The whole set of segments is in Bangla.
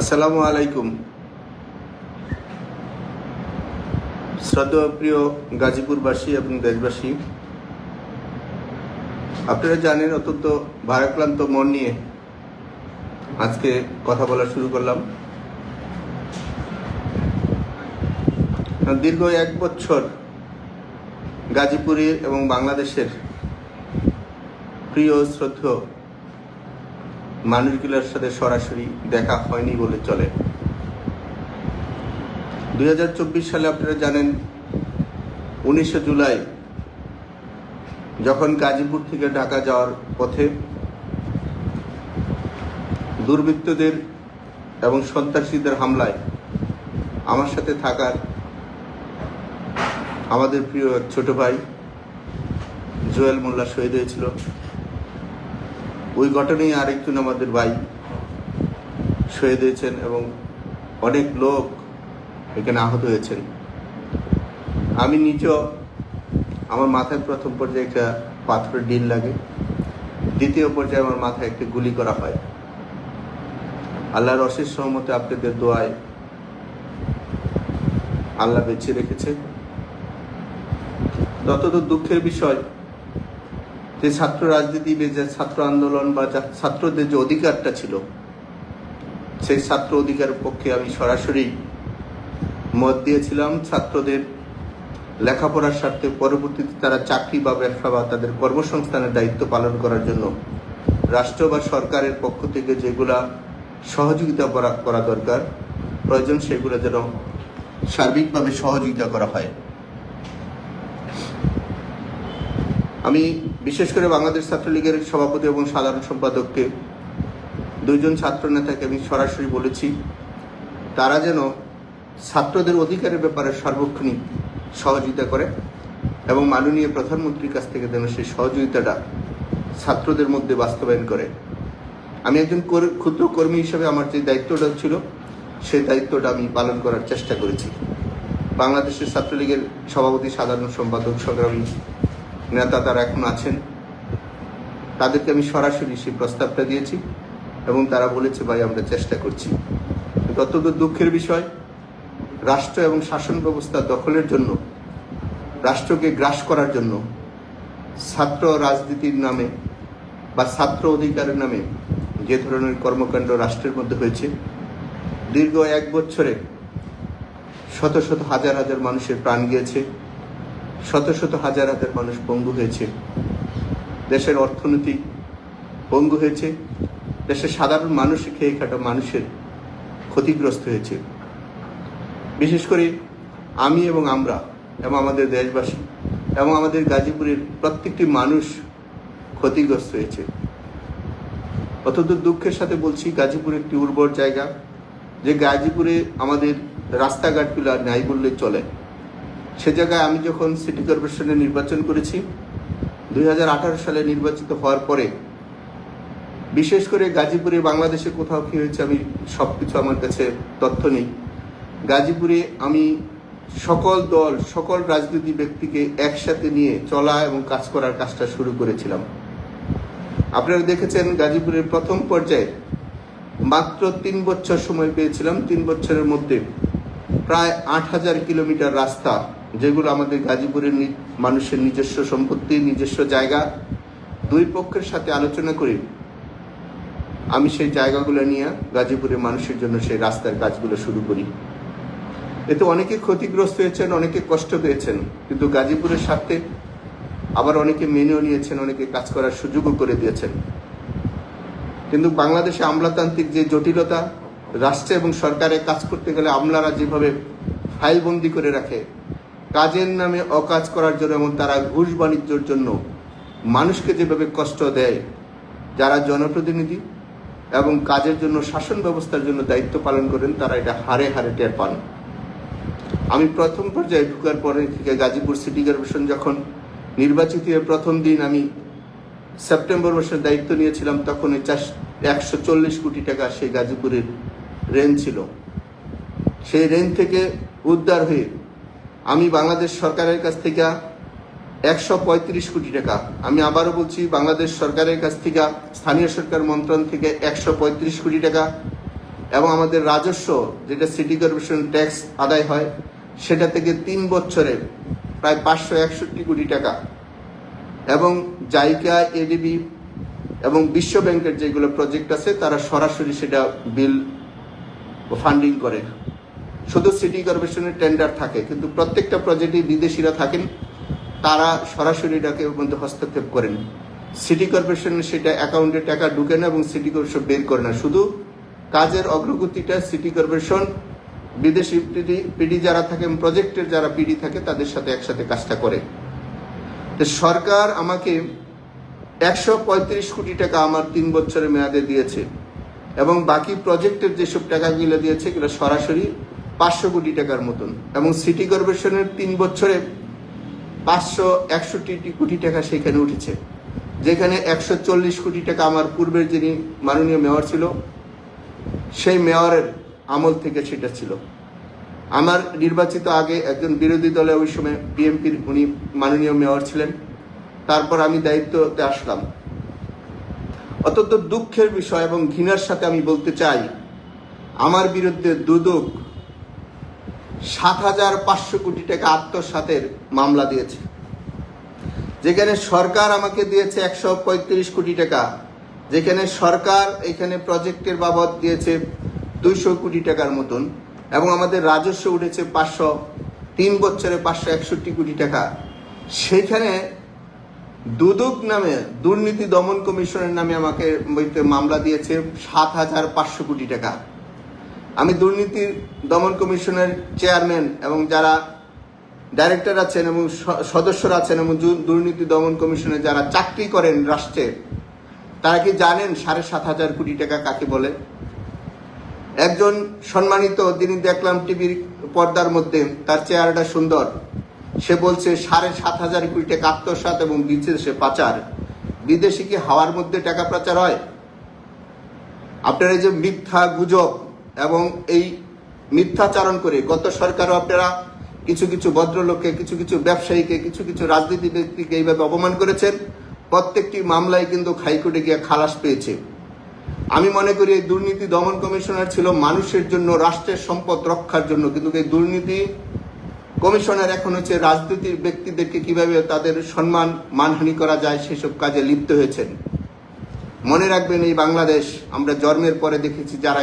আসসালামু আলাইকুম। শ্রদ্ধেয় প্রিয় গাজীপুরবাসী এবং দেশবাসী, আপনারা জানেন অত্যন্ত ভারাক্রান্ত মন নিয়ে আজকে কথা বলা শুরু করলাম। দীর্ঘ 1 বছর গাজীপুরের এবং বাংলাদেশের প্রিয় শ্রদ্ধেয় মানুষগুলোর সাথে সরাসরি দেখা হয়নি বলে চলে। 2024 সালে আপনারা জানেন 19 জুলাই যখন গাজীপুর থেকে ঢাকা যাওয়ার পথে দুর্বৃত্তদের এবং সন্ত্রাসীদের হামলায় আমার সাথে থাকার আমাদের প্রিয় ছোট ভাই জুয়েল মোল্লা শহীদ হয়েছিল। ওই ঘটনায় আরেকজন আমাদের ভাই শহীদ হয়েছেন এবং অনেক লোক এখানে আহত হয়েছেন। আমি নিজেও, আমার মাথায় প্রথম পর্যায়ে একটা পাথরের ডিল লাগে, দ্বিতীয় পর্যায়ে আমার মাথায় একটা গুলি করা হয়। আল্লাহর অশেষ সহমতে আপনাদের দোয়ায় আল্লাহ বেঁচে রেখেছে। তত দুঃখের বিষয় যে ছাত্র রাজনীতি, যে ছাত্র আন্দোলন বা ছাত্রদের যে অধিকারটা ছিল, সেই ছাত্র অধিকারের পক্ষে আমি সরাসরি মত দিয়েছিলাম। ছাত্রদের লেখাপড়ার স্বার্থে পরবর্তীতে তারা চাকরি বা ব্যবসা বা তাদের কর্মসংস্থানের দায়িত্ব পালন করার জন্য রাষ্ট্র বা সরকারের পক্ষ থেকে যেগুলা সহযোগিতা করা দরকার প্রয়োজন, সেগুলো যেন সার্বিকভাবে সহযোগিতা করা হয়। আমি বিশেষ করে বাংলাদেশ ছাত্রলীগের সভাপতি এবং সাধারণ সম্পাদককে, দুইজন ছাত্র নেতাকে আমি সরাসরি বলেছি তারা যেন ছাত্রদের অধিকারের ব্যাপারে সার্বক্ষণিক সহযোগিতা করে এবং মাননীয় প্রধানমন্ত্রীর কাছ থেকে যেন সেই সহযোগিতাটা ছাত্রদের মধ্যে বাস্তবায়ন করে। আমি একজন ক্ষুদ্র কর্মী হিসেবে আমার যে দায়িত্বটা ছিল সেই দায়িত্বটা আমি পালন করার চেষ্টা করেছি। বাংলাদেশের ছাত্রলীগের সভাপতি, সাধারণ সম্পাদক, সংগ্রামী নেতা তারা এখন আছেন, তাদেরকে আমি সরাসরি সেই প্রস্তাবটা দিয়েছি এবং তারা বলেছে ভাই আমরা চেষ্টা করছি। অত্যন্ত দুঃখের বিষয়, রাষ্ট্র এবং শাসন ব্যবস্থা দখলের জন্য, রাষ্ট্রকে গ্রাস করার জন্য ছাত্র রাজনীতির নামে বা ছাত্র অধিকারের নামে যে ধরনের কর্মকাণ্ড রাষ্ট্রের মধ্যে হয়েছে, দীর্ঘ 1 বছরে শত শত হাজার হাজার মানুষের প্রাণ গিয়েছে, শত শত হাজার হাজার মানুষ পঙ্গু হয়েছে, দেশের অর্থনীতি পঙ্গু হয়েছে, দেশের সাধারণ মানুষ খেয়ে খাটা মানুষের ক্ষতিগ্রস্ত হয়েছে। বিশেষ করে আমি এবং আমরা এবং আমাদের দেশবাসী এবং আমাদের গাজীপুরের প্রত্যেকটি মানুষ ক্ষতিগ্রস্ত হয়েছে। অত্যন্ত দুঃখের সাথে বলছি, গাজীপুর একটি উর্বর জায়গা, যে গাজীপুরে আমাদের রাস্তাঘাটগুলো আর নাই বললে চলে। সে জায়গায় আমি যখন সিটি কর্পোরেশনে নির্বাচন করেছি 2018 সালে নির্বাচিত হওয়ার পরে, বিশেষ করে গাজীপুরে বাংলাদেশে কোথাও কী হয়েছে আমি সব কিছু আমার কাছে তথ্য নেই। গাজীপুরে আমি সকল দল, সকল রাজনৈতিক ব্যক্তিকে একসাথে নিয়ে চলা এবং কাজ করার কাজটা শুরু করেছিলাম। আপনারা দেখেছেন গাজীপুরের প্রথম পর্যায়ে মাত্র 3 বছর সময় পেয়েছিলাম। 3 বছরের মধ্যে প্রায় 8000 কিলোমিটার রাস্তা, যেগুলো আমাদের গাজীপুরের মানুষের নিজস্ব সম্পত্তি, নিজস্ব জায়গা, দুই পক্ষের সাথে আলোচনা করে আমি সেই জায়গাগুলো নিয়ে গাজীপুরের মানুষের জন্য সেই রাস্তার কাজগুলো শুরু করি। এতে অনেকে ক্ষতিগ্রস্ত হয়েছেন, অনেকে কষ্ট পেয়েছেন, কিন্তু গাজীপুরের স্বার্থে আবার অনেকে মেনেও নিয়েছেন, অনেকে কাজ করার সুযোগও করে দিয়েছেন। কিন্তু বাংলাদেশে আমলাতান্ত্রিক যে জটিলতা, রাষ্ট্রে এবং সরকারে কাজ করতে গেলে আমলারা যেভাবে ফাইলবন্দি করে রাখে, কাজের নামে অকাজ করার জন্য এবং তারা ঘুষ বাণিজ্যের জন্য মানুষকে যেভাবে কষ্ট দেয়, যারা জনপ্রতিনিধি এবং কাজের জন্য শাসন ব্যবস্থার জন্য দায়িত্ব পালন করেন, তারা এটা হারে হারে টের পান। আমি প্রথম পর্যায়ে ঢুকার পরে থেকে গাজীপুর সিটি কর্পোরেশন যখন নির্বাচিত হয়ে প্রথম দিন আমি সেপ্টেম্বর মাসের দায়িত্ব নিয়েছিলাম, তখন 140 কোটি টাকা সেই গাজীপুরের ঋণ ছিল। সেই ঋণ থেকে উদ্ধার হয়ে আমি বাংলাদেশ সরকারের কাছ থেকে 135 কোটি টাকা, আমি আবারও বলছি, বাংলাদেশ সরকারের কাছ থেকে, স্থানীয় সরকার মন্ত্রণ থেকে 135 কোটি টাকা এবং আমাদের রাজস্ব যেটা সিটি কর্পোরেশন ট্যাক্স আদায় হয় সেটা থেকে 3 বছরে প্রায় 561 কোটি টাকা, এবং জাইকা, এডিবি এবং বিশ্ব ব্যাংকের যেগুলো প্রজেক্ট আছে তারা সরাসরি সেটা বিল ফান্ডিং করে। শুধু সিটি কর্পোরেশনের টেন্ডার থাকে, কিন্তু প্রত্যেকটা প্রজেক্টে বিদেশিরা থাকেন, তারা সরাসরি এটাকে মধ্যে হস্তক্ষেপ করেন। সিটি কর্পোরেশনের সেটা অ্যাকাউন্টে টাকা ঢুকে না এবং সিটি কর্পোরেশন বের করে না, শুধু কাজের অগ্রগতিটা সিটি কর্পোরেশন বিদেশি পিডি যারা থাকেন, প্রজেক্টের যারা পিডি থাকে তাদের সাথে একসাথে কাজটা করে। তো সরকার আমাকে 135 কোটি টাকা আমার 3 বছরের মেয়াদে দিয়েছে, এবং বাকি প্রজেক্টের যেসব টাকাগুলো দিয়েছে এগুলো সরাসরি 500 কোটি টাকার মতন, এবং সিটি কর্পোরেশনের 3 বছরে 561 কোটি টাকা সেখানে উঠেছে, যেখানে 140 কোটি টাকা আমার পূর্বের যিনি মাননীয় মেয়র ছিল সেই মেয়রের আমল থেকে সেটা ছিল। আমার নির্বাচিত আগে একজন বিরোধী দলে ওই সময় বিএনপির উনি মাননীয় মেয়র ছিলেন, তারপর আমি দায়িত্বতে আসলাম। অত্যন্ত দুঃখের বিষয় এবং ঘৃণার সাথে আমি বলতে চাই, আমার বিরুদ্ধে দুদক 7,500 কোটি টাকা আত্মসাতের মামলা দিয়েছে, যেখানে সরকার আমাকে দিয়েছে 135 কোটি টাকা, যেখানে সরকার এখানে প্রজেক্টের বাবদ দিয়েছে 200 কোটি টাকার মতন, এবং আমাদের রাজস্ব উঠেছে 3 বছরে 561 কোটি টাকা। সেখানে দুদক নামে দুর্নীতি দমন কমিশনের নামে আমাকে মামলা দিয়েছে 7,500 কোটি টাকা। আমি দুর্নীতি দমন কমিশনের চেয়ারম্যান এবং যারা ডাইরেক্টর আছেন এবং সদস্যরা আছেন এবং দুর্নীতি দমন কমিশনে যারা চাকরি করেন রাষ্ট্রে, তারা কি জানেন 7,500 কোটি টাকা কাকে বলে? একজন সম্মানিত, যিনি দেখলাম টিভির পর্দার মধ্যে, তার চেহারাটা সুন্দর, সে বলছে 7,500 কোটি টাকা আত্মসাৎ এবং বিদেশে পাচার। বিদেশি কি হাওয়ার মধ্যে টাকা পাচার হয়? আপনারা যে মিথ্যা গুজব এবং এই মিথ্যাচারণ করে গত সরকারও আপনারা কিছু কিছু ভদ্রলোককে, কিছু কিছু ব্যবসায়ীকে, কিছু কিছু রাজনীতি ব্যক্তিকে এইভাবে অপমান করেছেন। প্রত্যেকটি মামলায় কিন্তু হাইকোর্টে গিয়ে খালাস পেয়েছে। আমি মনে করি এই দুর্নীতি দমন কমিশনার ছিল মানুষের জন্য, রাষ্ট্রের সম্পদ রক্ষার জন্য, কিন্তু এই দুর্নীতি কমিশনার এখন হচ্ছে রাজনীতির ব্যক্তিদেরকে কিভাবে তাদের সম্মান মানহানি করা যায় সেসব কাজে লিপ্ত হয়েছেন। মনে রাখবেন, এই বাংলাদেশ আমরা জন্মের পরে দেখেছি যারা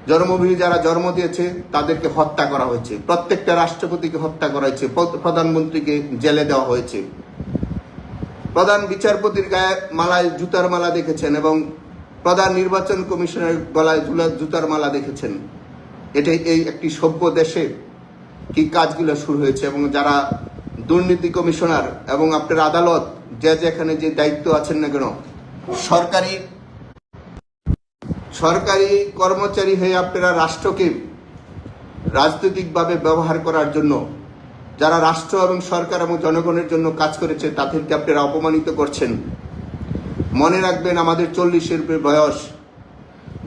জন্মভূমি যারা জন্ম দিয়েছে তাদেরকে হত্যা করা হয়েছে, প্রত্যেকটা রাষ্ট্রপতিকে হত্যা করা হয়েছে, প্রধানমন্ত্রীকে জেলে দেওয়া হয়েছে, প্রধান বিচারপতির গায়ে মালায় জুতার মালা দেখেছেন এবং প্রধান নির্বাচন কমিশনের গলায় জুতার মালা দেখেছেন। এটাই এই একটি সভ্য দেশে কি কাজগুলো শুরু হয়েছে। এবং যারা দুর্নীতি কমিশনার এবং আপনার আদালত যেখানে যে দায়িত্ব আছেন না কেন, সরকারি কর্মচারী হয়ে আপনারা রাষ্ট্রকে রাজনৈতিকভাবে ব্যবহার করার জন্য, যারা রাষ্ট্র এবং সরকার এবং জনগণের জন্য কাজ করেছে তাদেরকে আপনারা অপমানিত করছেন। মনে রাখবেন, আমাদের 40-এর বয়স,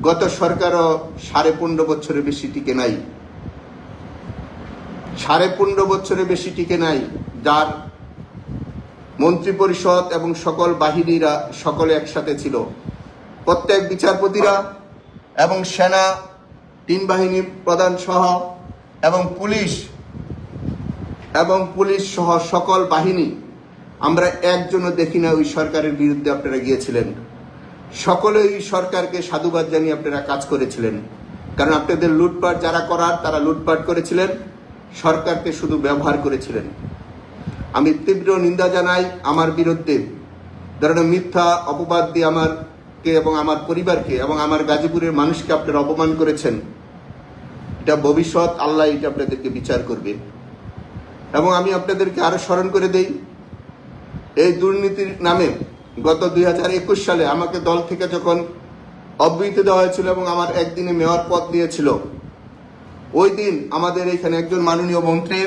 গত সরকারও 15.5 বছরের বেশি টিকে নাই, 15.5 বছরের বেশি টিকে নাই, যার মন্ত্রী পরিষদ এবং সকল বাহিনীরা সকলে একসাথে ছিল। প্রত্যেক বিচারপতিরা এবং সেনা, 3 বাহিনীর প্রধান সহ এবং পুলিশ সহ সকল বাহিনী, আমরা একজনও দেখি না ওই সরকারের বিরুদ্ধে আপনারা গিয়েছিলেন। সকলে ওই সরকারকে সাধুবাদ জানিয়ে আপনারা কাজ করেছিলেন, কারণ আপনাদের লুটপাট যারা করার তারা লুটপাট করেছিলেন, সরকারকে শুধু ব্যবহার করেছিলেন। আমি তীব্র নিন্দা জানাই আমার বিরুদ্ধে ধরনের মিথ্যা অপবাদ দিয়ে আমারকে এবং আমার পরিবারকে এবং আমার গাজীপুরের মানুষকে আপনারা অপমান করেছেন। এটা ভবিষ্যৎ আল্লাহ এটা আপনাদেরকে বিচার করবে। এবং আমি আপনাদেরকে আরো স্মরণ করে দেই, এই দুর্নীতির নামে গত 2021 সালে আমাকে দল থেকে যখন অব্যাহতি দেওয়া হয়েছিল এবং আমার একদিনে মেয়র পদ দিয়েছিল, ওই দিন আমাদের এখানে একজন মাননীয় মন্ত্রী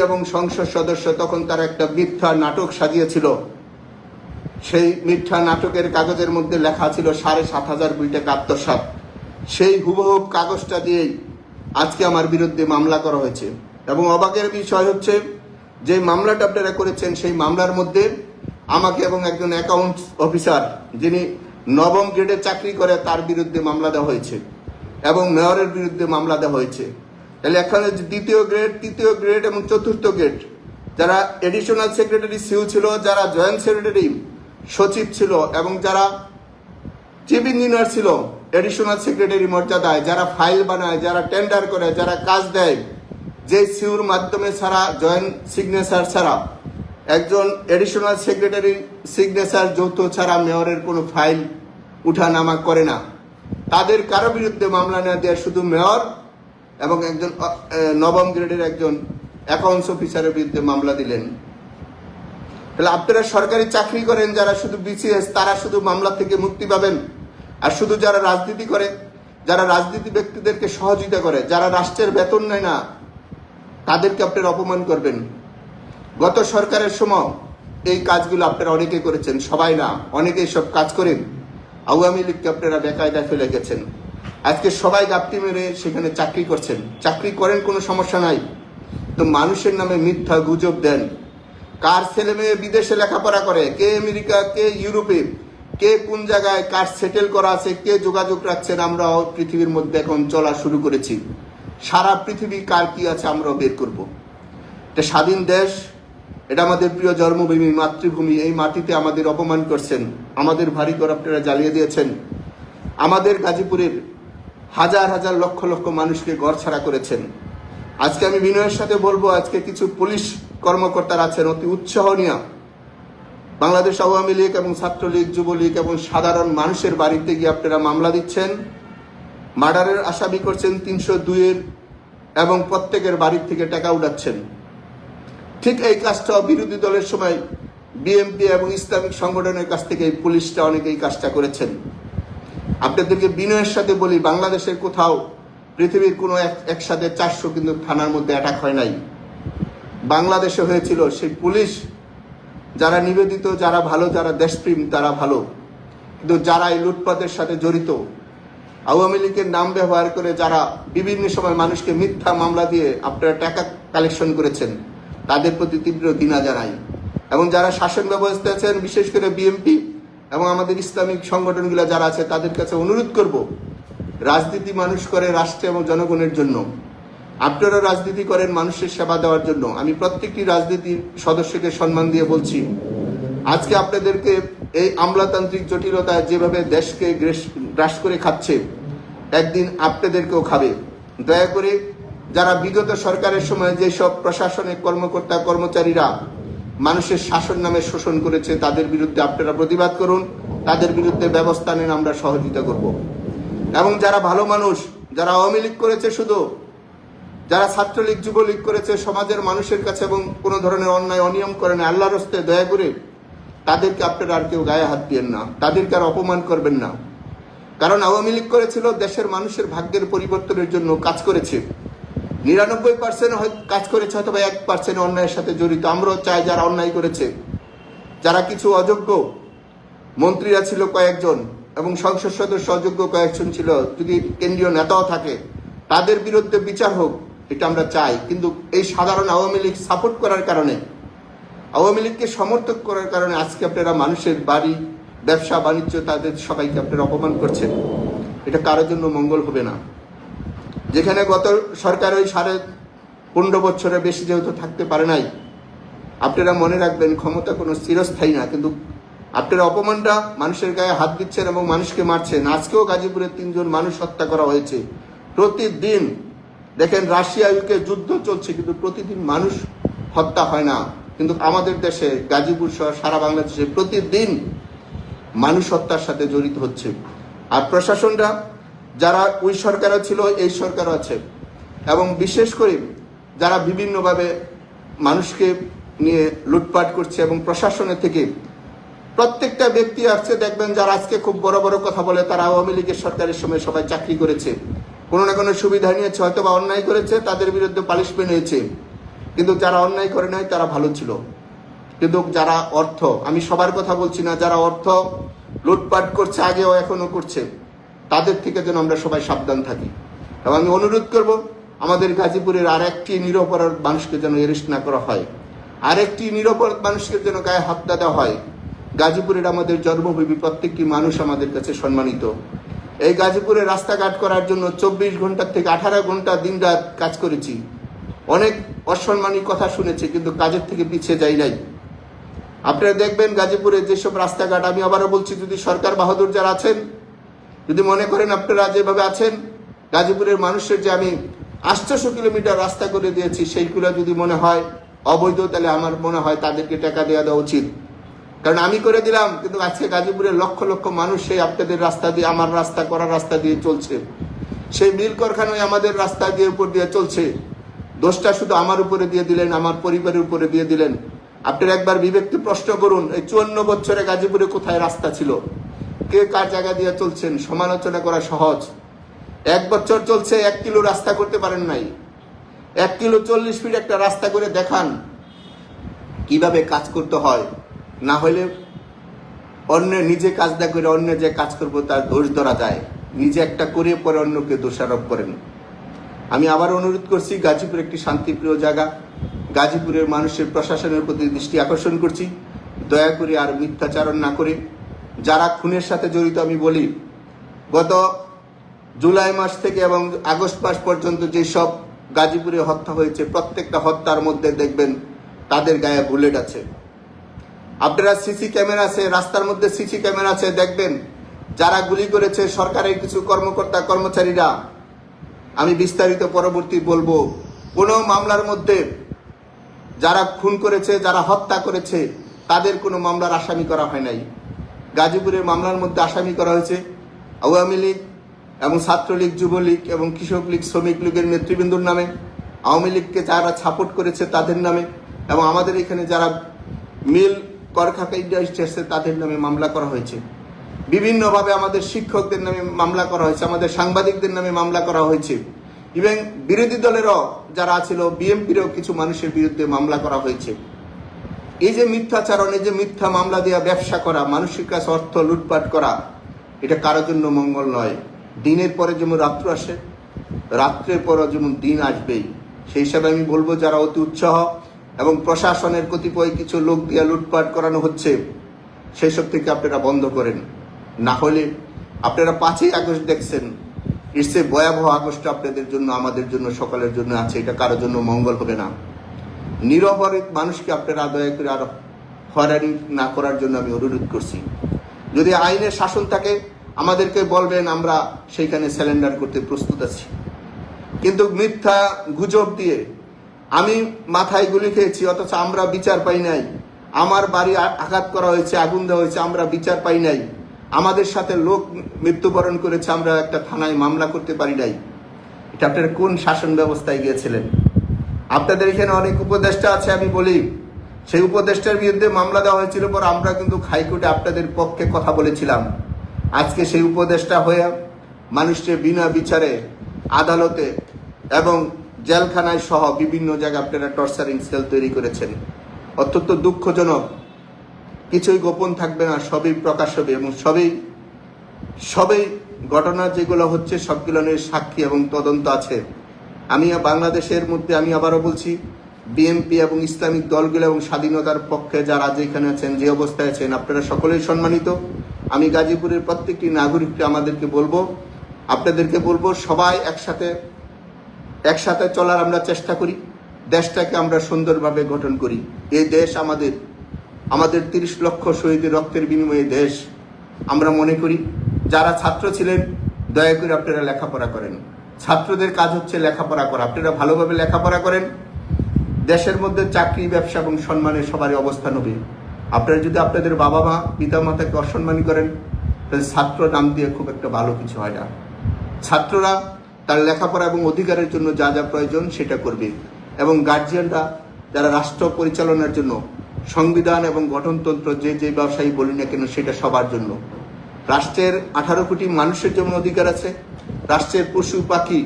এবং সংসদ সদস্য তখন তারা একটা মিথ্যা নাটক সাজিয়েছিল। সেই মিথ্যা নাটকের কাগজের মধ্যে লেখা ছিল 7,500 কোটি টাকা আত্মসাৎ। সেই হুবহু কাগজটা দিয়েই আজকে আমার বিরুদ্ধে মামলা করা হয়েছে। এবং অবাকের বিষয় হচ্ছে, যে মামলাটা আপনারা করেছেন সেই মামলার মধ্যে আমাকে এবং একজন অ্যাকাউন্ট অফিসার, যিনি নবম গ্রেডে চাকরি করে তার বিরুদ্ধে মামলা দেওয়া হয়েছে এবং মেয়রের বিরুদ্ধে মামলা দেওয়া হয়েছে। তাহলে এখানে দ্বিতীয় গ্রেড, তৃতীয় গ্রেড এবং চতুর্থ গ্রেড যারা এডিশনাল সেক্রেটারি সিইও ছিল, যারা জয়েন্ট সেক্রেটারি সচিব ছিল এবং যারা চিফ ইঞ্জিনিয়ার ছিল এডিশনাল সেক্রেটারি মর্যাদায়, যারা ফাইল বানায়, যারা টেন্ডার করে, যারা কাজ দেয়, যে সিইওর মাধ্যমে ছাড়া, জয়েন্ট সিগনেচার ছাড়া, একজন এডিশনাল সেক্রেটারি সিগনেচার যৌথ ছাড়া মেয়রের কোনো ফাইল উঠানামা করে না, তাদের কারো বিরুদ্ধে মামলা না দেওয়া শুধু মেয়র এবং একজন নবম গ্রেডের একজন অ্যাকাউন্টস অফিসারের বিরুদ্ধে মামলা দিলেন। তাহলে আপনারা সরকারি চাকরি করেন যারা শুধু বিসিএস, তারা শুধু মামলা থেকে মুক্তি পাবেন, আর শুধু যারা রাজনীতি করে, যারা রাজনীতি ব্যক্তিদেরকে সহযোগিতা করে, যারা রাষ্ট্রের বেতন নেয় না, তাদেরকে আপনারা অপমান করবেন। গত সরকারের সময় এই কাজগুলো আপনারা অনেকে করেছেন, সবাই না, অনেকেই সব কাজ করেন। আওয়ামী লীগকে আপনারা বেকায়দায় ফেলে গেছেন। আজকে সবাই গাপটি মেরে সেখানে চাকরি করছেন, চাকরি করেন, কোনো সমস্যা নাই, তো মানুষের নামে মিথ্যা গুজব দেন। কার ছেলে মেয়ে বিদেশে লেখাপড়া করে, কে আমেরিকা, কে ইউরোপে, কে কোন জায়গায় কার সেটেল করা আছে, কে যোগাযোগ রাখছেন, আমরাও পৃথিবীর মধ্যে এখন চলা শুরু করেছি। সারা পৃথিবী কার কি আছে আমরাও বের করব। এটা স্বাধীন দেশ, এটা আমাদের প্রিয় জন্মভূমি, মাতৃভূমি। এই মাটিতে আমাদের অপমান করছেন, আমাদের ভারী করে আপনারা জ্বালিয়ে দিয়েছেন, আমাদের গাজীপুরের হাজার হাজার লক্ষ লক্ষ মানুষকে ঘরছাড়া করেছেন। আজকে আমি বিনয়ের সাথে বলবো, আজকে কিছু পুলিশ কর্মকর্তারা আছেন অতি উৎসাহ নিয়ে বাংলাদেশ আওয়ামী লীগ এবং ছাত্রলীগ, যুবলীগ এবং সাধারণ মানুষের বাড়িতে গিয়ে আপনারা মামলা দিচ্ছেন, মার্ডারের আসামি করছেন 302-এর এবং প্রত্যেকের বাড়ির থেকে টাকা উঠাচ্ছেন। ঠিক এই কাজটা বিরোধী দলের সময় বিএনপি এবং ইসলামিক সংগঠনের কাছ থেকে এই পুলিশটা অনেকে এই কাজটা করেছেন। আপনাদেরকে বিনয়ের সাথে বলি, বাংলাদেশের কোথাও পৃথিবীর কোনো একসাথে 400 কিন্তু থানার মধ্যে অ্যাটাক হয় নাই। বাংলাদেশে হয়েছিল। সেই পুলিশ যারা নিবেদিত, যারা ভালো, যারা দেশপ্রেম, তারা ভালো, কিন্তু যারা এই লুটপাটের সাথে জড়িত, আওয়ামী লীগের নাম ব্যবহার করে যারা বিভিন্ন সময় মানুষকে মিথ্যা মামলা দিয়ে আপনারা টাকা কালেকশন করেছেন, তাদের প্রতি তীব্র ঘৃণা জানাই। এবং যারা শাসন ব্যবস্থা আছেন, বিশেষ করে বিএনপি এবং আমাদের ইসলামিক সংগঠনগুলো যারা আছে, তাদের কাছে অনুরোধ করব, রাজনীতি মানুষ করে রাষ্ট্র এবং জনগণের জন্য। আপনারা রাজনীতি করেন মানুষের সেবা দেওয়ার জন্য। আমি প্রত্যেকটি রাজনীতির সদস্যকে সম্মান দিয়ে বলছি, আজকে আপনাদেরকে এই আমলাতান্ত্রিক জটিলতায় যেভাবে দেশকে গ্রাস করে খাচ্ছে, একদিন আপনাদেরকেও খাবে। দয়া করে যারা বিগত সরকারের সময় যেসব প্রশাসনিক কর্মকর্তা কর্মচারীরা মানুষের শাসন নামে শোষণ করেছে, তাদের বিরুদ্ধে আপনারা প্রতিবাদ করুন, তাদের বিরুদ্ধে ব্যবস্থা নেন, আমরা সহযোগিতা করব। এবং যারা ভালো মানুষ, যারা আওয়ামী লীগ করেছে শুধু, যারা ছাত্রলীগ যুবলীগ করেছে সমাজের মানুষের কাছে এবং কোনো ধরনের অন্যায় অনিয়ম করে না, আল্লাহর হস্তে দয়া করে তাদেরকে আপনারা আর কেউ গায়ে হাত দিয়েন না, তাদেরকে আর অপমান করবেন না। কারণ আওয়ামী লীগ করেছিল দেশের মানুষের ভাগ্যের পরিবর্তনের জন্য কাজ করেছে, 99% কাজ করেছে, হয়তো 1% অন্যায়ের সাথে জড়িত। আমরাও চাই যারা অন্যায় করেছে, যারা কিছু অযোগ্য মন্ত্রীরা ছিল কয়েকজন এবং সংসদ সদস্য অযোগ্য কয়েকজন ছিল, যদি কেন্দ্রীয় নেতাও থাকে, তাদের বিরুদ্ধে বিচার হোক, এটা আমরা চাই। কিন্তু এই সাধারণ আওয়ামী লীগ সাপোর্ট করার কারণে, আওয়ামী লীগকে সমর্থক করার কারণে আজকে আপনারা মানুষের বাড়ি, ব্যবসা বাণিজ্য, তাদের সবাইকে আপনারা অপমান করছেন। এটা কারোর জন্য মঙ্গল হবে না। যেখানে গত সরকার ওই 15.5 বছরের বেশি যেহেতু থাকতে পারে নাই, আপনারা মনে রাখবেন ক্ষমতা কোনো চিরস্থায়ী না। কিন্তু আপনারা অপমানটা মানুষের গায়ে হাত দিচ্ছেন এবং মানুষকে মারছেন। আজকেও গাজীপুরে 3 জন মানুষ হত্যা করা হয়েছে। প্রতিদিন দেখেন রাশিয়া ইউকে যুদ্ধ চলছে, কিন্তু প্রতিদিন মানুষ হত্যা হয় না। কিন্তু আমাদের দেশে গাজীপুর সহ সারা বাংলাদেশে প্রতিদিন মানুষ হত্যার সাথে জড়িত হচ্ছে। আর প্রশাসনরা যারা ওই সরকারও ছিল, এই সরকারও আছে, এবং বিশেষ করে যারা বিভিন্নভাবে মানুষকে নিয়ে লুটপাট করছে এবং প্রশাসনের থেকে প্রত্যেকটা ব্যক্তি আসছে, দেখবেন যারা আজকে খুব বড় বড় কথা বলে, তারা আওয়ামী লীগের সরকারের সময় সবাই চাকরি করেছে, কোনো না কোনো সুবিধা নিয়েছে, হয়তো বা অন্যায় করেছে, তাদের বিরুদ্ধে পানিশমেন্ট হয়েছে। কিন্তু যারা অন্যায় করে নাই তারা ভালো ছিল। কিন্তু যারা অর্থ, আমি সবার কথা বলছি না, যারা অর্থ লুটপাট করছে, আগেও এখনো করছে, তাদের থেকে যেন আমরা সবাই সাবধান থাকি। এবং আমি অনুরোধ করব, আমাদের গাজীপুরের আর একটি নিরপরাধ মানুষকে যেন অ্যারেস্ট না করা হয়, আরেকটি নিরপরাধ মানুষকে যেন গায়ে হাত দেওয়া হয়। গাজীপুরের আমাদের জন্মভূমি, প্রত্যেকটি মানুষ আমাদের কাছে সম্মানিত। এই গাজীপুরে রাস্তাঘাট করার জন্য 24 ঘন্টার থেকে 18 ঘন্টা দিনরাত কাজ করেছি। অনেক অসম্মানী কথা শুনেছি, কিন্তু কাজের থেকে পিছিয়ে যাই নাই। আপনারা দেখবেন গাজীপুরে যেসব রাস্তাঘাট, আমি আবারও বলছি, যদি সরকার বাহাদুর যারা আছেন, যদি মনে করেন আপনারা যেভাবে আছেন গাজীপুরের মানুষের যে আমি 800 কিলোমিটার রাস্তা করে দিয়েছি, সেইগুলো যদি মনে হয় অবৈধ, তাহলে আমার মনে হয় তাদেরকে টাকা দেওয়া উচিত। কারণ আমি করে দিলাম, কিন্তু আজকে গাজীপুরের লক্ষ লক্ষ মানুষ সেই আপনাদের রাস্তা দিয়ে, আমার রাস্তা করা রাস্তা দিয়ে চলছে। সেই মিল কারখানায় আমাদের রাস্তা দিয়ে উপর দিয়ে চলছে। দোষটা শুধু আমার উপরে দিয়ে দিলেন, আমার পরিবারের উপরে দিয়ে দিলেন। আপনারা একবার বিবেককে প্রশ্ন করুন, এই 54 বছরে গাজীপুরে কোথায় রাস্তা ছিল? কে কার জায়গা দিয়ে চলছেন? সমালোচনা করা সহজ। 1 বছর চলছে, 1 কিলো রাস্তা করতে পারেন নাই। 1 কিলো 40 ফিট একটা রাস্তা করে দেখান কিভাবে কাজ করতে হয়। না হলে অন্য নিজে কাজ না করে অন্য যে কাজ করবো তার দোষ ধরা যায়। নিজে একটা করে পরে অন্যকে দোষারোপ করেন। আমি আবার অনুরোধ করছি, গাজীপুর একটি শান্তিপ্রিয় জায়গা। গাজীপুরের মানুষের প্রশাসনের প্রতি দৃষ্টি আকর্ষণ করছি, দয়া করে আর মিথ্যাচারণ না করে। যারা খুনের সাথে জড়িত, আমি বলি, গত জুলাই মাস থেকে এবং আগস্ট মাস পর্যন্ত যেসব গাজীপুরে হত্যা হয়েছে, প্রত্যেকটা হত্যার মধ্যে দেখবেন তাদের গায়ে বুলেট আছে। আপনারা সিসি ক্যামেরা আছে, রাস্তার মধ্যে সিসি ক্যামেরা আছে, দেখবেন যারা গুলি করেছে সরকারের কিছু কর্মকর্তা কর্মচারীরা। আমি বিস্তারিত পরবর্তী বলবো। কোনো মামলার মধ্যে যারা খুন করেছে, যারা হত্যা করেছে, তাদের কোনো মামলার আসামি করা হয় নাই। গাজীপুরের মামলার মধ্যে আসামি করা হয়েছে আওয়ামী লীগ এবং ছাত্রলীগ, যুবলীগ এবং কৃষক লীগ, শ্রমিক লীগের নেতৃবৃন্দর নামে, আওয়ামী লীগকে যারা সাপোর্ট করেছে তাদের নামে, এবং আমাদের এখানে যারা মিল করখাতা ইন্ডাস্ট্রি আছে তাদের নামে মামলা করা হয়েছে। বিভিন্নভাবে আমাদের শিক্ষকদের নামে মামলা করা হয়েছে, আমাদের সাংবাদিকদের নামে মামলা করা হয়েছে। এবং বিরোধী দলেরও যারা ছিল, বিএনপিরও কিছু মানুষের বিরুদ্ধে মামলা করা হয়েছে। এই যে মিথ্যাচারণ, এই যে মিথ্যা মামলা দেওয়া, ব্যবসা করা, মানুষের কাছে অর্থ লুটপাট করা, এটা কারোর জন্য মঙ্গল নয়। দিনের পরে যেমন রাত্র আসে, রাত্রের পরও যেমন দিন আসবেই। সেই হিসাবে আমি বলবো, যারা অতি উৎসাহ এবং প্রশাসনের কতিপয় কিছু লোক দিয়ে লুটপাট করানো হচ্ছে, সেই সব থেকে আপনারা বন্ধ করেন। না হলে আপনারা 5ই আগস্ট দেখছেন, এর চেয়ে ভয়াবহ আগস্ট আপনাদের জন্য, আমাদের জন্য, সকলের জন্য আছে। এটা কারোর জন্য মঙ্গল হবে না। নিরপরাধ মানুষকে আপনারা দয়া করে আর হয়রানি না করার জন্য আমি অনুরোধ করছি। যদি আইনের শাসন থাকে আমাদেরকে বলবেন, আমরা সেইখানে স্যালেন্ডার করতে প্রস্তুত আছি। কিন্তু মিথ্যা গুজব দিয়ে, আমি মাথায় গুলি খেয়েছি অথচ আমরা বিচার পাই নাই, আমার বাড়ি আঘাত করা হয়েছে, আগুন দেওয়া হয়েছে, আমরা বিচার পাই নাই, আমাদের সাথে লোক মৃত্যুবরণ করেছে, আমরা একটা থানায় মামলা করতে পারি নাই, এটা আপনারা কোন শাসন ব্যবস্থায় গিয়েছিলেন? আপনাদের এখানে অনেক উপদেষ্টা আছে, আমি বলি, সেই উপদেষ্টার বিরুদ্ধে মামলা দেওয়া হয়েছিল, পর আমরা কিন্তু হাইকোর্টে আপনাদের পক্ষে কথা বলেছিলাম। আজকে সেই উপদেষ্টা হয়ে মানুষকে বিনা বিচারে আদালতে এবং জেলখানায় সহ বিভিন্ন জায়গায় আপনারা টর্চারিং সেল তৈরি করেছেন। অত্যন্ত দুঃখজনক। কিছুই গোপন থাকবে না, সবই প্রকাশ হবে এবং সবই ঘটনা যেগুলো হচ্ছে সবগুলোর সাক্ষী এবং তদন্ত আছে। আমি বাংলাদেশের মধ্যে, আমি আবারও বলছি, বিএনপি এবং ইসলামিক দলগুলো এবং স্বাধীনতার পক্ষে যারা যেখানে আছেন, যে অবস্থায় আছেন, আপনারা সকলেই সম্মানিত। আমি গাজীপুরের প্রত্যেকটি নাগরিককে আপনাদেরকে বলবো, সবাই একসাথে চলার আমরা চেষ্টা করি, দেশটাকে আমরা সুন্দরভাবে গঠন করি। এই দেশ আমাদের 30 লক্ষ শহীদের রক্তের বিনিময়ে দেশ। আমরা মনে করি যারা ছাত্র ছিলেন, দয়া করে আপনারা লেখাপড়া করেন। ছাত্রদের কাজ হচ্ছে লেখাপড়া করা। আপনারা ভালোভাবে লেখাপড়া করেন, দেশের মধ্যে চাকরি, ব্যবসা এবং সম্মানে সবারই অবস্থান হবে। আপনারা যদি আপনাদের বাবা মা, পিতা মাতাকে অসম্মানী করেন, তাহলে ছাত্র নাম দিয়ে খুব একটা ভালো কিছু হয় না। ছাত্ররা তার লেখাপড়া এবং অধিকারের জন্য যা যা প্রয়োজন সেটা করবে, এবং গার্জিয়ানরা যারা রাষ্ট্র পরিচালনার জন্য সংবিধান এবং গঠনতন্ত্র যে ব্যবসায়ী বলি না কেন, সেটা সবার জন্য। রাষ্ট্রের 18 কোটি মানুষের জন্য অধিকার আছে। রাষ্ট্রের পশু পাখি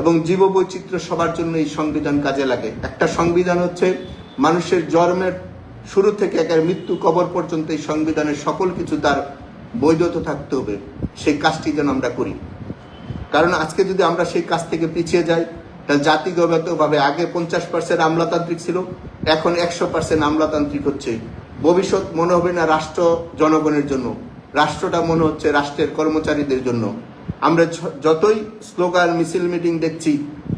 এবং জীববৈচিত্র্য সবার জন্য এই সংবিধান কাজে লাগে। একটা সংবিধান হচ্ছে মানুষের জন্মের শুরু থেকে একের মৃত্যু কবর পর্যন্ত এই সংবিধানের সকল কিছু তার বৈধতা থাকতে হবে। সেই কাজটি যেন আমরা করি। কারণ আজকে যদি আমরা সেই কাজ থেকে পিছিয়ে যাই, তাহলে জাতিগতভাবে আগে 50% আমলাতান্ত্রিক ছিল, এখন 100% আমলাতান্ত্রিক হচ্ছে। ভবিষ্যৎ মনে হবে না রাষ্ট্র জনগণের জন্য, রাষ্ট্রটা মনে হচ্ছে রাষ্ট্রের কর্মচারীদের জন্য। আমরা যতই স্লোগান মিছিল মিটিং দেখছি,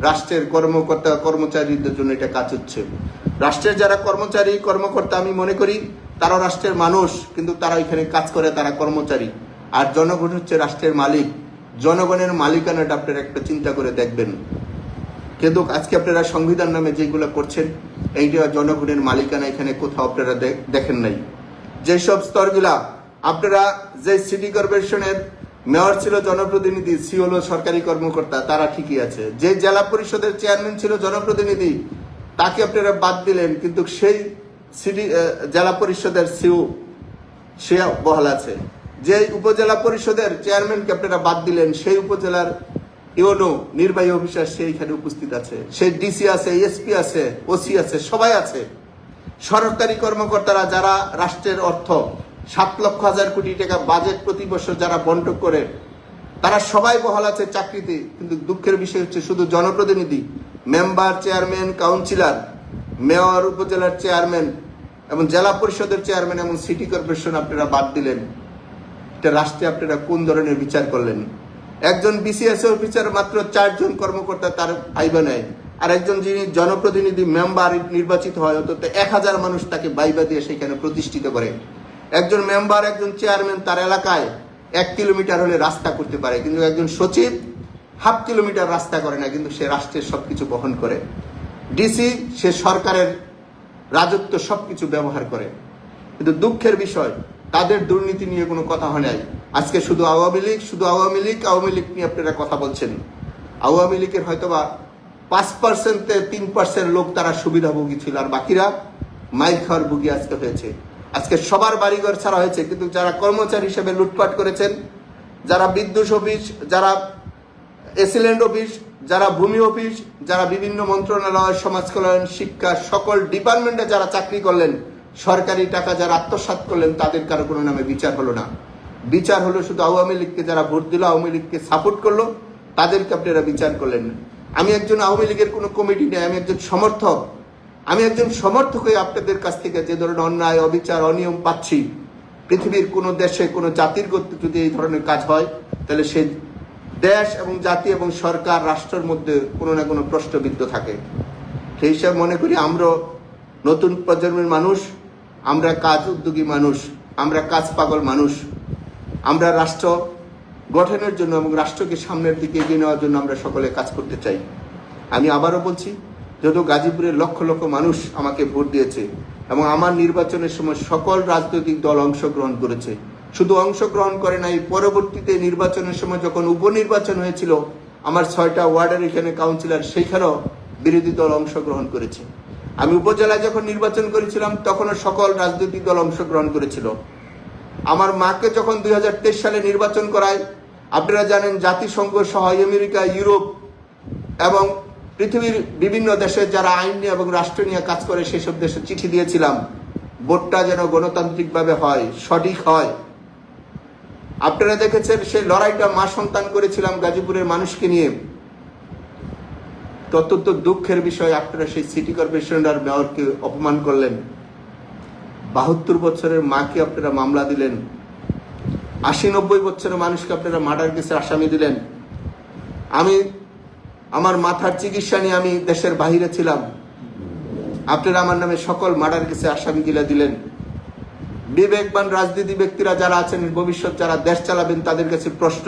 রাষ্ট্রের কর্মকর্তা কর্মচারীদের জন্য এটা কাজ হচ্ছে। রাষ্ট্রের যারা কর্মচারী কর্মকর্তা আমি মনে করি তারা রাষ্ট্রের মানুষ, কিন্তু তারা এখানে কাজ করে, তারা কর্মচারী। আর জনগণ হচ্ছে রাষ্ট্রের মালিক। জনগণের মালিকানাটা আপনারা একটা চিন্তা করে দেখবেন। কিন্তু আজকে আপনারা সংবিধান নামে যেগুলো করছেন, এইটা জনগণের মালিকানা এখানে কোথাও আপনারা দেখেন নাই। যেসব স্তরগুলা আপনারা, যে সিটি কর্পোরেশনের মেয়র ছিল জনপ্রতিনিধি, সি হলো সরকারি কর্মকর্তা, তারা ঠিকই আছে। যে জেলা পরিষদের চেয়ারম্যান ছিল জনপ্রতিনিধি, তাকে আপনারা বাদ দিলেন, কিন্তু সেই সিটি জেলা পরিষদের সিও সে বহাল আছে। যে উপজেলা পরিষদের চেয়ারম্যানকে আপনারা বাদ দিলেন, সেই উপজেলার ইউনো নির্বাহী অফিসার সে এখানে উপস্থিত আছে, সেই ডিসি আছে, এসপি আছে, ওসি আছে, সবাই আছে। সরকারি কর্মকর্তারা যারা রাষ্ট্রের অর্থ 7,00,000 কোটি টাকা বাজেট প্রতি বছর যারা বন্টন করে, তারা সবাই বহাল আছে চাকরিতে। কিন্তু দুঃখের বিষয় হচ্ছে শুধু জনপ্রতিনিধি, মেম্বার, চেয়ারম্যান, কাউন্সিলর, মেয়র, উপজেলার চেয়ারম্যান এবং জেলা পরিষদের চেয়ারম্যান এবং সিটি কর্পোরেশন আপনারা বাদ দিলেন। এটা রাষ্ট্রে আপনারা কোন ধরনের বিচার করলেন? একজন বিসিএস অফিসার মাত্র 4 জন কর্মকর্তা তার ভাইবা নেয়, আর একজন যিনি জনপ্রতিনিধি মেম্বার নির্বাচিত হয় অন্তত 1000 মানুষ তাকে ভাইবা দিয়ে সেখানে প্রতিষ্ঠিত করে। একজন মেম্বার, একজন চেয়ারম্যান তার এলাকায় 1 কিলোমিটার হলে রাস্তা করতে পারে, কিন্তু একজন সচিব 1/2 কিলোমিটার রাস্তা করে না, কিন্তু সে রাষ্ট্রের সবকিছু বহন করে। ডিসি সে সরকারের রাজত্ব সবকিছু ব্যবহার করে। কিন্তু দুঃখের বিষয় তাদের দুর্নীতি নিয়ে কোনো কথা হয় নাই। আজকে শুধু আওয়ামী লীগ নিয়ে আপনারা কথা বলছেন। আওয়ামী লীগের হয়তোবা 5%-এ 3% লোক তারা সুবিধাভোগী ছিল, আর বাকিরা মাইর খাওয়ার ভুগি আজকে হয়েছে। আজকে সবার বাড়িঘর ছাড়া হয়েছে, কিন্তু যারা কর্মচারী হিসেবে লুটপাট করেছেন, যারা বিদ্যুৎ অফিস, যারা এসিল্যান্ড অফিস, যারা ভূমি অফিস, যারা বিভিন্ন মন্ত্রণালয়, সমাজ কল্যাণ, শিক্ষা, সকল ডিপার্টমেন্টে যারা চাকরি করলেন, সরকারি টাকা যারা আত্মসাৎ করলেন, তাদের কারো কোনো নামে বিচার হলো না। বিচার হলো শুধু আওয়ামী লীগকে যারা ভোট দিল, আওয়ামী লীগকে সাপোর্ট করলো, তাদেরকে আপনারা বিচার করলেন। আমি একজন আওয়ামী লীগের কোনো কমিটি নেই, আমি একজন সমর্থক। আমি একজন সমর্থক হয়ে আপনাদের কাছ থেকে যে ধরনের অন্যায়, অবিচার, অনিয়ম পাচ্ছি, পৃথিবীর কোনো দেশে কোনো জাতির গতি যদি এই ধরনের কাজ হয়, তাহলে সেই দেশ এবং জাতি এবং সরকার রাষ্ট্রের মধ্যে কোনো না কোনো প্রশ্নবিদ্ধ থাকে। সেই হিসাবে মনে করি আমরা নতুন প্রজন্মের মানুষ, আমরা কাজ উদ্যোগী মানুষ, আমরা কাজ পাগল মানুষ। আমরা রাষ্ট্র গঠনের জন্য এবং রাষ্ট্রকে সামনের দিকে এগিয়ে নেওয়ার জন্য আমরা সকলে কাজ করতে চাই। আমি আবারও বলছি, যেহেতু গাজীপুরের লক্ষ লক্ষ মানুষ আমাকে ভোট দিয়েছে এবং আমার নির্বাচনের সময় সকল রাজনৈতিক দল অংশগ্রহণ করেছে, শুধু অংশগ্রহণ করে নাই, পরবর্তীতে নির্বাচনের সময় যখন উপনির্বাচন হয়েছিল, আমার 6টা ওয়ার্ডের এখানে কাউন্সিলর, সেইখানেও বিরোধী দল অংশগ্রহণ করেছে। আমি উপজেলায় যখন নির্বাচন করেছিলাম, তখনও সকল রাজনৈতিক দল অংশগ্রহণ করেছিল। আমার মাকে যখন 2023 সালে নির্বাচন করায়, আপনারা জানেন জাতিসংঘ সহ আমেরিকা, ইউরোপ এবং পৃথিবীর বিভিন্ন দেশে যারা আইন নিয়ে এবং রাষ্ট্র নিয়ে কাজ করে, সেসব দেশে চিঠি দিয়েছিলাম ভোটটা যেন গণতান্ত্রিকভাবে হয়, সঠিক হয়। আপনারা দেখেছেন সেই লড়াইটা মা সন্তান করেছিলাম গাজীপুরের মানুষকে নিয়ে। অত্যন্ত দুঃখের বিষয়, আপনারা সেই সিটি কর্পোরেশনের মেয়রকে অপমান করলেন। 72 বছরের মাকে আপনারা মামলা দিলেন। 80-90 বছরের মানুষকে আপনারা মার্ডার কেসের আসামি দিলেন। আমি আমার মাথার চিকিৎসা নিয়ে আমি দেশের বাহিরে ছিলাম, আপনারা আমার নামে সকল মার্ডার কেসে আসামি দিলেন। বিবেকবান রাজনীতি ব্যক্তিরা যারা আছেন, ভবিষ্যৎ যারা দেশ চালাবেন, তাদের কাছে প্রশ্ন,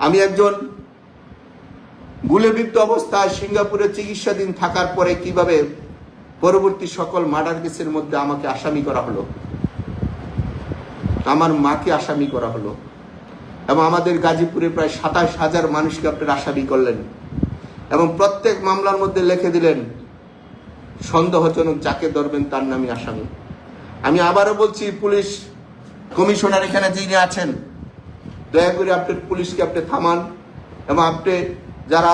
আমি একজন গুলিবিদ্ধ অবস্থায় সিঙ্গাপুরে চিকিৎসাধীন থাকার পরে কিভাবে পরবর্তী সকল মার্ডার কেসের মধ্যে আমাকে আসামি করা হলো, আমার মাকে আসামি করা হলো, এবং আমাদের গাজীপুরে প্রায় 27,000 মানুষকে আপনারা আসামি করলেন এবং প্রত্যেক মামলার মধ্যে লিখে দিলেন সন্দেহজনক যাকে ধরবেন তার নামে আসামি। আমি আবারও বলছি, পুলিশ কমিশনার এখানে যিনি আছেন, দয়া করে আপনি পুলিশকে আপনি থামান এবং আপনি যারা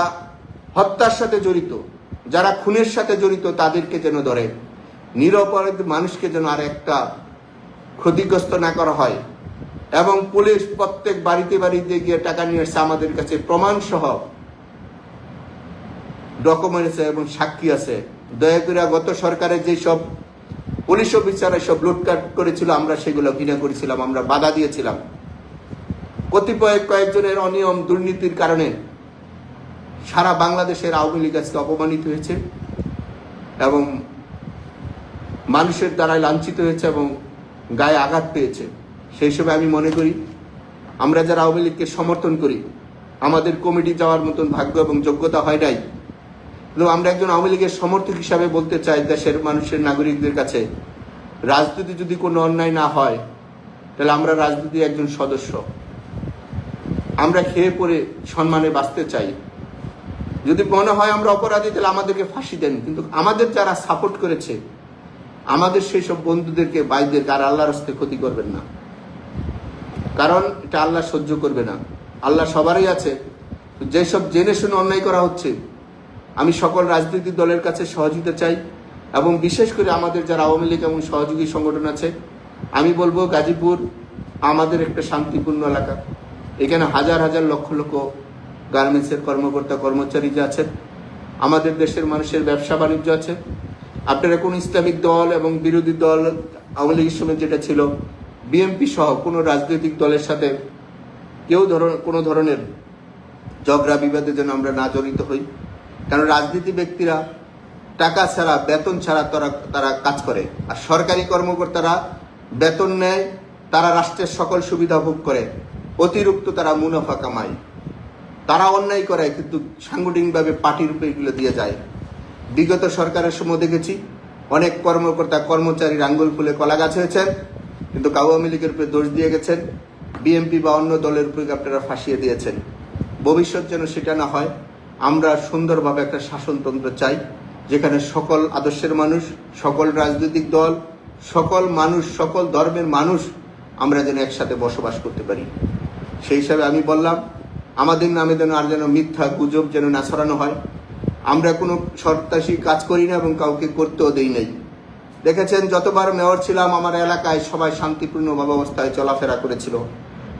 হত্যার সাথে জড়িত, যারা খুনের সাথে জড়িত, তাদেরকে যেন ধরে, নিরপরাধ মানুষকে যেন আর একটা ক্ষতিগ্রস্ত না করা হয়। এবং পুলিশ প্রত্যেক বাড়িতে বাড়িতে গিয়ে টাকা নিয়ে এসে আমাদের কাছে প্রমাণ সহ ডকুমেন্টস এবং সাক্ষী আছে। দয়া করে গত সরকারের যেসব পুলিশ অফিসার এসব লুটপাট করেছিল, আমরা সেগুলো ঘৃণা করেছিলাম, আমরা বাধা দিয়েছিলাম। কয়েকজনের অনিয়ম দুর্নীতির কারণে সারা বাংলাদেশের আওয়ামী লীগ আজকে অপমানিত হয়েছে এবং মানুষের দ্বারাই লাঞ্ছিত হয়েছে এবং গায়ে আঘাত পেয়েছে। সেই হিসেবে আমি মনে করি আমরা যারা আওয়ামী লীগকে সমর্থন করি, আমাদের কমিটি যাওয়ার মতন ভাগ্য এবং যোগ্যতা হয় নাই, কিন্তু আমরা একজন আওয়ামী লীগের সমর্থক হিসাবে বলতে চাই দেশের মানুষের নাগরিকদের কাছে, রাজনীতি যদি কোনো অন্যায় না হয় তাহলে আমরা রাজনীতির একজন সদস্য, আমরা খেয়ে পরে সম্মানে বাঁচতে চাই। যদি মনে হয় আমরা অপরাধী তাহলে আমাদেরকে ফাঁসি দেন, কিন্তু আমাদের যারা সাপোর্ট করেছে, আমাদের সেই সব বন্ধুদেরকে ভাইদেরকে আর আল্লাহর হস্তে ক্ষতি করবেন না, কারণ এটা আল্লাহ সহ্য করবে না। আল্লাহ সবারই আছে, যেসব জেনে শুনে অন্যায় করা হচ্ছে, আমি সকল রাজনৈতিক দলের কাছে সহযোগিতা চাই এবং বিশেষ করে আমাদের যারা আওয়ামী লীগ এবং সহযোগী সংগঠন আছে, আমি বলবো গাজীপুর আমাদের একটা শান্তিপূর্ণ এলাকা। এখানে হাজার হাজার লক্ষ লক্ষ গার্মেন্টসের কর্মকর্তা কর্মচারী যে আছেন, আমাদের দেশের মানুষের ব্যবসা বাণিজ্য আছে। আপনারা কোন ইসলামিক দল এবং বিরোধী দল আওয়ামী লীগের সময় যেটা ছিল, বিএনপি সহ কোনো রাজনৈতিক দলের সাথে কেউ কোনো ধরনের ঝগড়া বিবাদে যেন আমরা না জড়িত হই, কারণ রাজনীতি ব্যক্তিরা টাকা ছাড়া বেতন ছাড়া তারা কাজ করে, আর সরকারি কর্মকর্তারা বেতন নেয়, তারা রাষ্ট্রের সকল সুবিধা ভোগ করে, অতিরিক্ত তারা মুনাফা কামায়, তারা অন্যায় করে কিন্তু সাংগঠনিকভাবে পার্টির উপরে এগুলো দিয়ে যায়। বিগত সরকারের সময় দেখেছি অনেক কর্মকর্তা কর্মচারী আঙ্গুল ফুলে কলা গাছ হয়েছেন, কিন্তু আওয়ামী লীগের উপরে দোষ দিয়ে গেছেন, বিএনপি বা অন্য দলের উপরে আপনারা ফাঁসিয়ে দিয়েছেন। ভবিষ্যৎ যেন সেটা না হয়। আমরা সুন্দরভাবে একটা শাসনতন্ত্র চাই, যেখানে সকল আদর্শের মানুষ, সকল রাজনৈতিক দল, সকল মানুষ, সকল ধর্মের মানুষ আমরা যেন একসাথে বসবাস করতে পারি। সেই হিসাবে আমি বললাম, আমাদের নামে যেন আর যেন মিথ্যা গুজব যেন না ছড়ানো হয়। আমরা কোনো সন্ত্রাসী কাজ করি না এবং কাউকে করতেও দেই নাই। দেখেছেন যতবার মেয়র ছিলাম আমার এলাকায় সবাই শান্তিপূর্ণ অবস্থায় চলাফেরা করেছিল,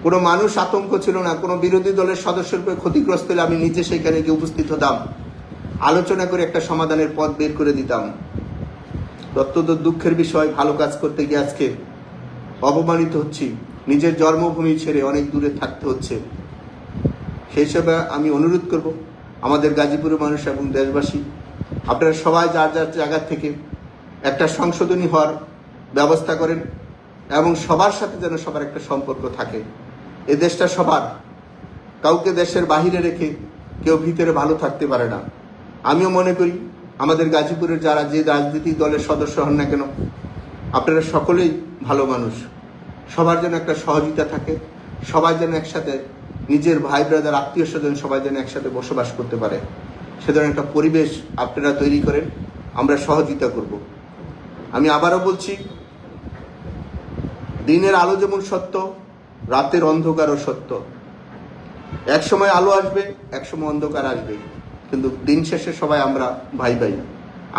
কোনো মানুষ আতঙ্ক ছিল না, কোনো বিরোধী দলের সদস্যের উপরে ক্ষতিগ্রস্ত হলে আমি নিজে সেখানে গিয়ে উপস্থিত হতাম, আলোচনা করে একটা সমাধানের পথ বের করে দিতাম। অত্যন্ত দুঃখের বিষয়, ভালো কাজ করতে গিয়ে আজকে অপমানিত হচ্ছি, নিজের জন্মভূমি ছেড়ে অনেক দূরে থাকতে হচ্ছে। সেই হিসাবে আমি অনুরোধ করব আমাদের গাজীপুরের মানুষ এবং দেশবাসী, আপনারা সবাই যার যার জায়গা থেকে একটা সংশোধনী হওয়ার ব্যবস্থা করেন এবং সবার সাথে যেন সবার একটা সম্পর্ক থাকে। এ দেশটা সবার, কাউকে দেশের বাহিরে রেখে কেউ ভিতরে ভালো থাকতে পারে না। আমিও মনে করি আমাদের গাজীপুরের যারা যে রাজনৈতিক দলের সদস্য হন না কেন, আপনারা সকলেই ভালো মানুষ, সবার যেন একটা সহযোগিতা থাকে, সবাই যেন একসাথে নিজের ভাই ব্রাদার আত্মীয় স্বজন সবাই যেন একসাথে বসবাস করতে পারে, সে ধরনের একটা পরিবেশ আপনারা তৈরি করেন, আমরা সহযোগিতা করব। আমি আবারও বলছি, দিনের আলো যেমন সত্য, রাতের অন্ধকারও সত্য। এক সময় আলো আসবে, এক সময় অন্ধকার আসবে, কিন্তু দিন শেষে সবাই আমরা ভাই ভাই,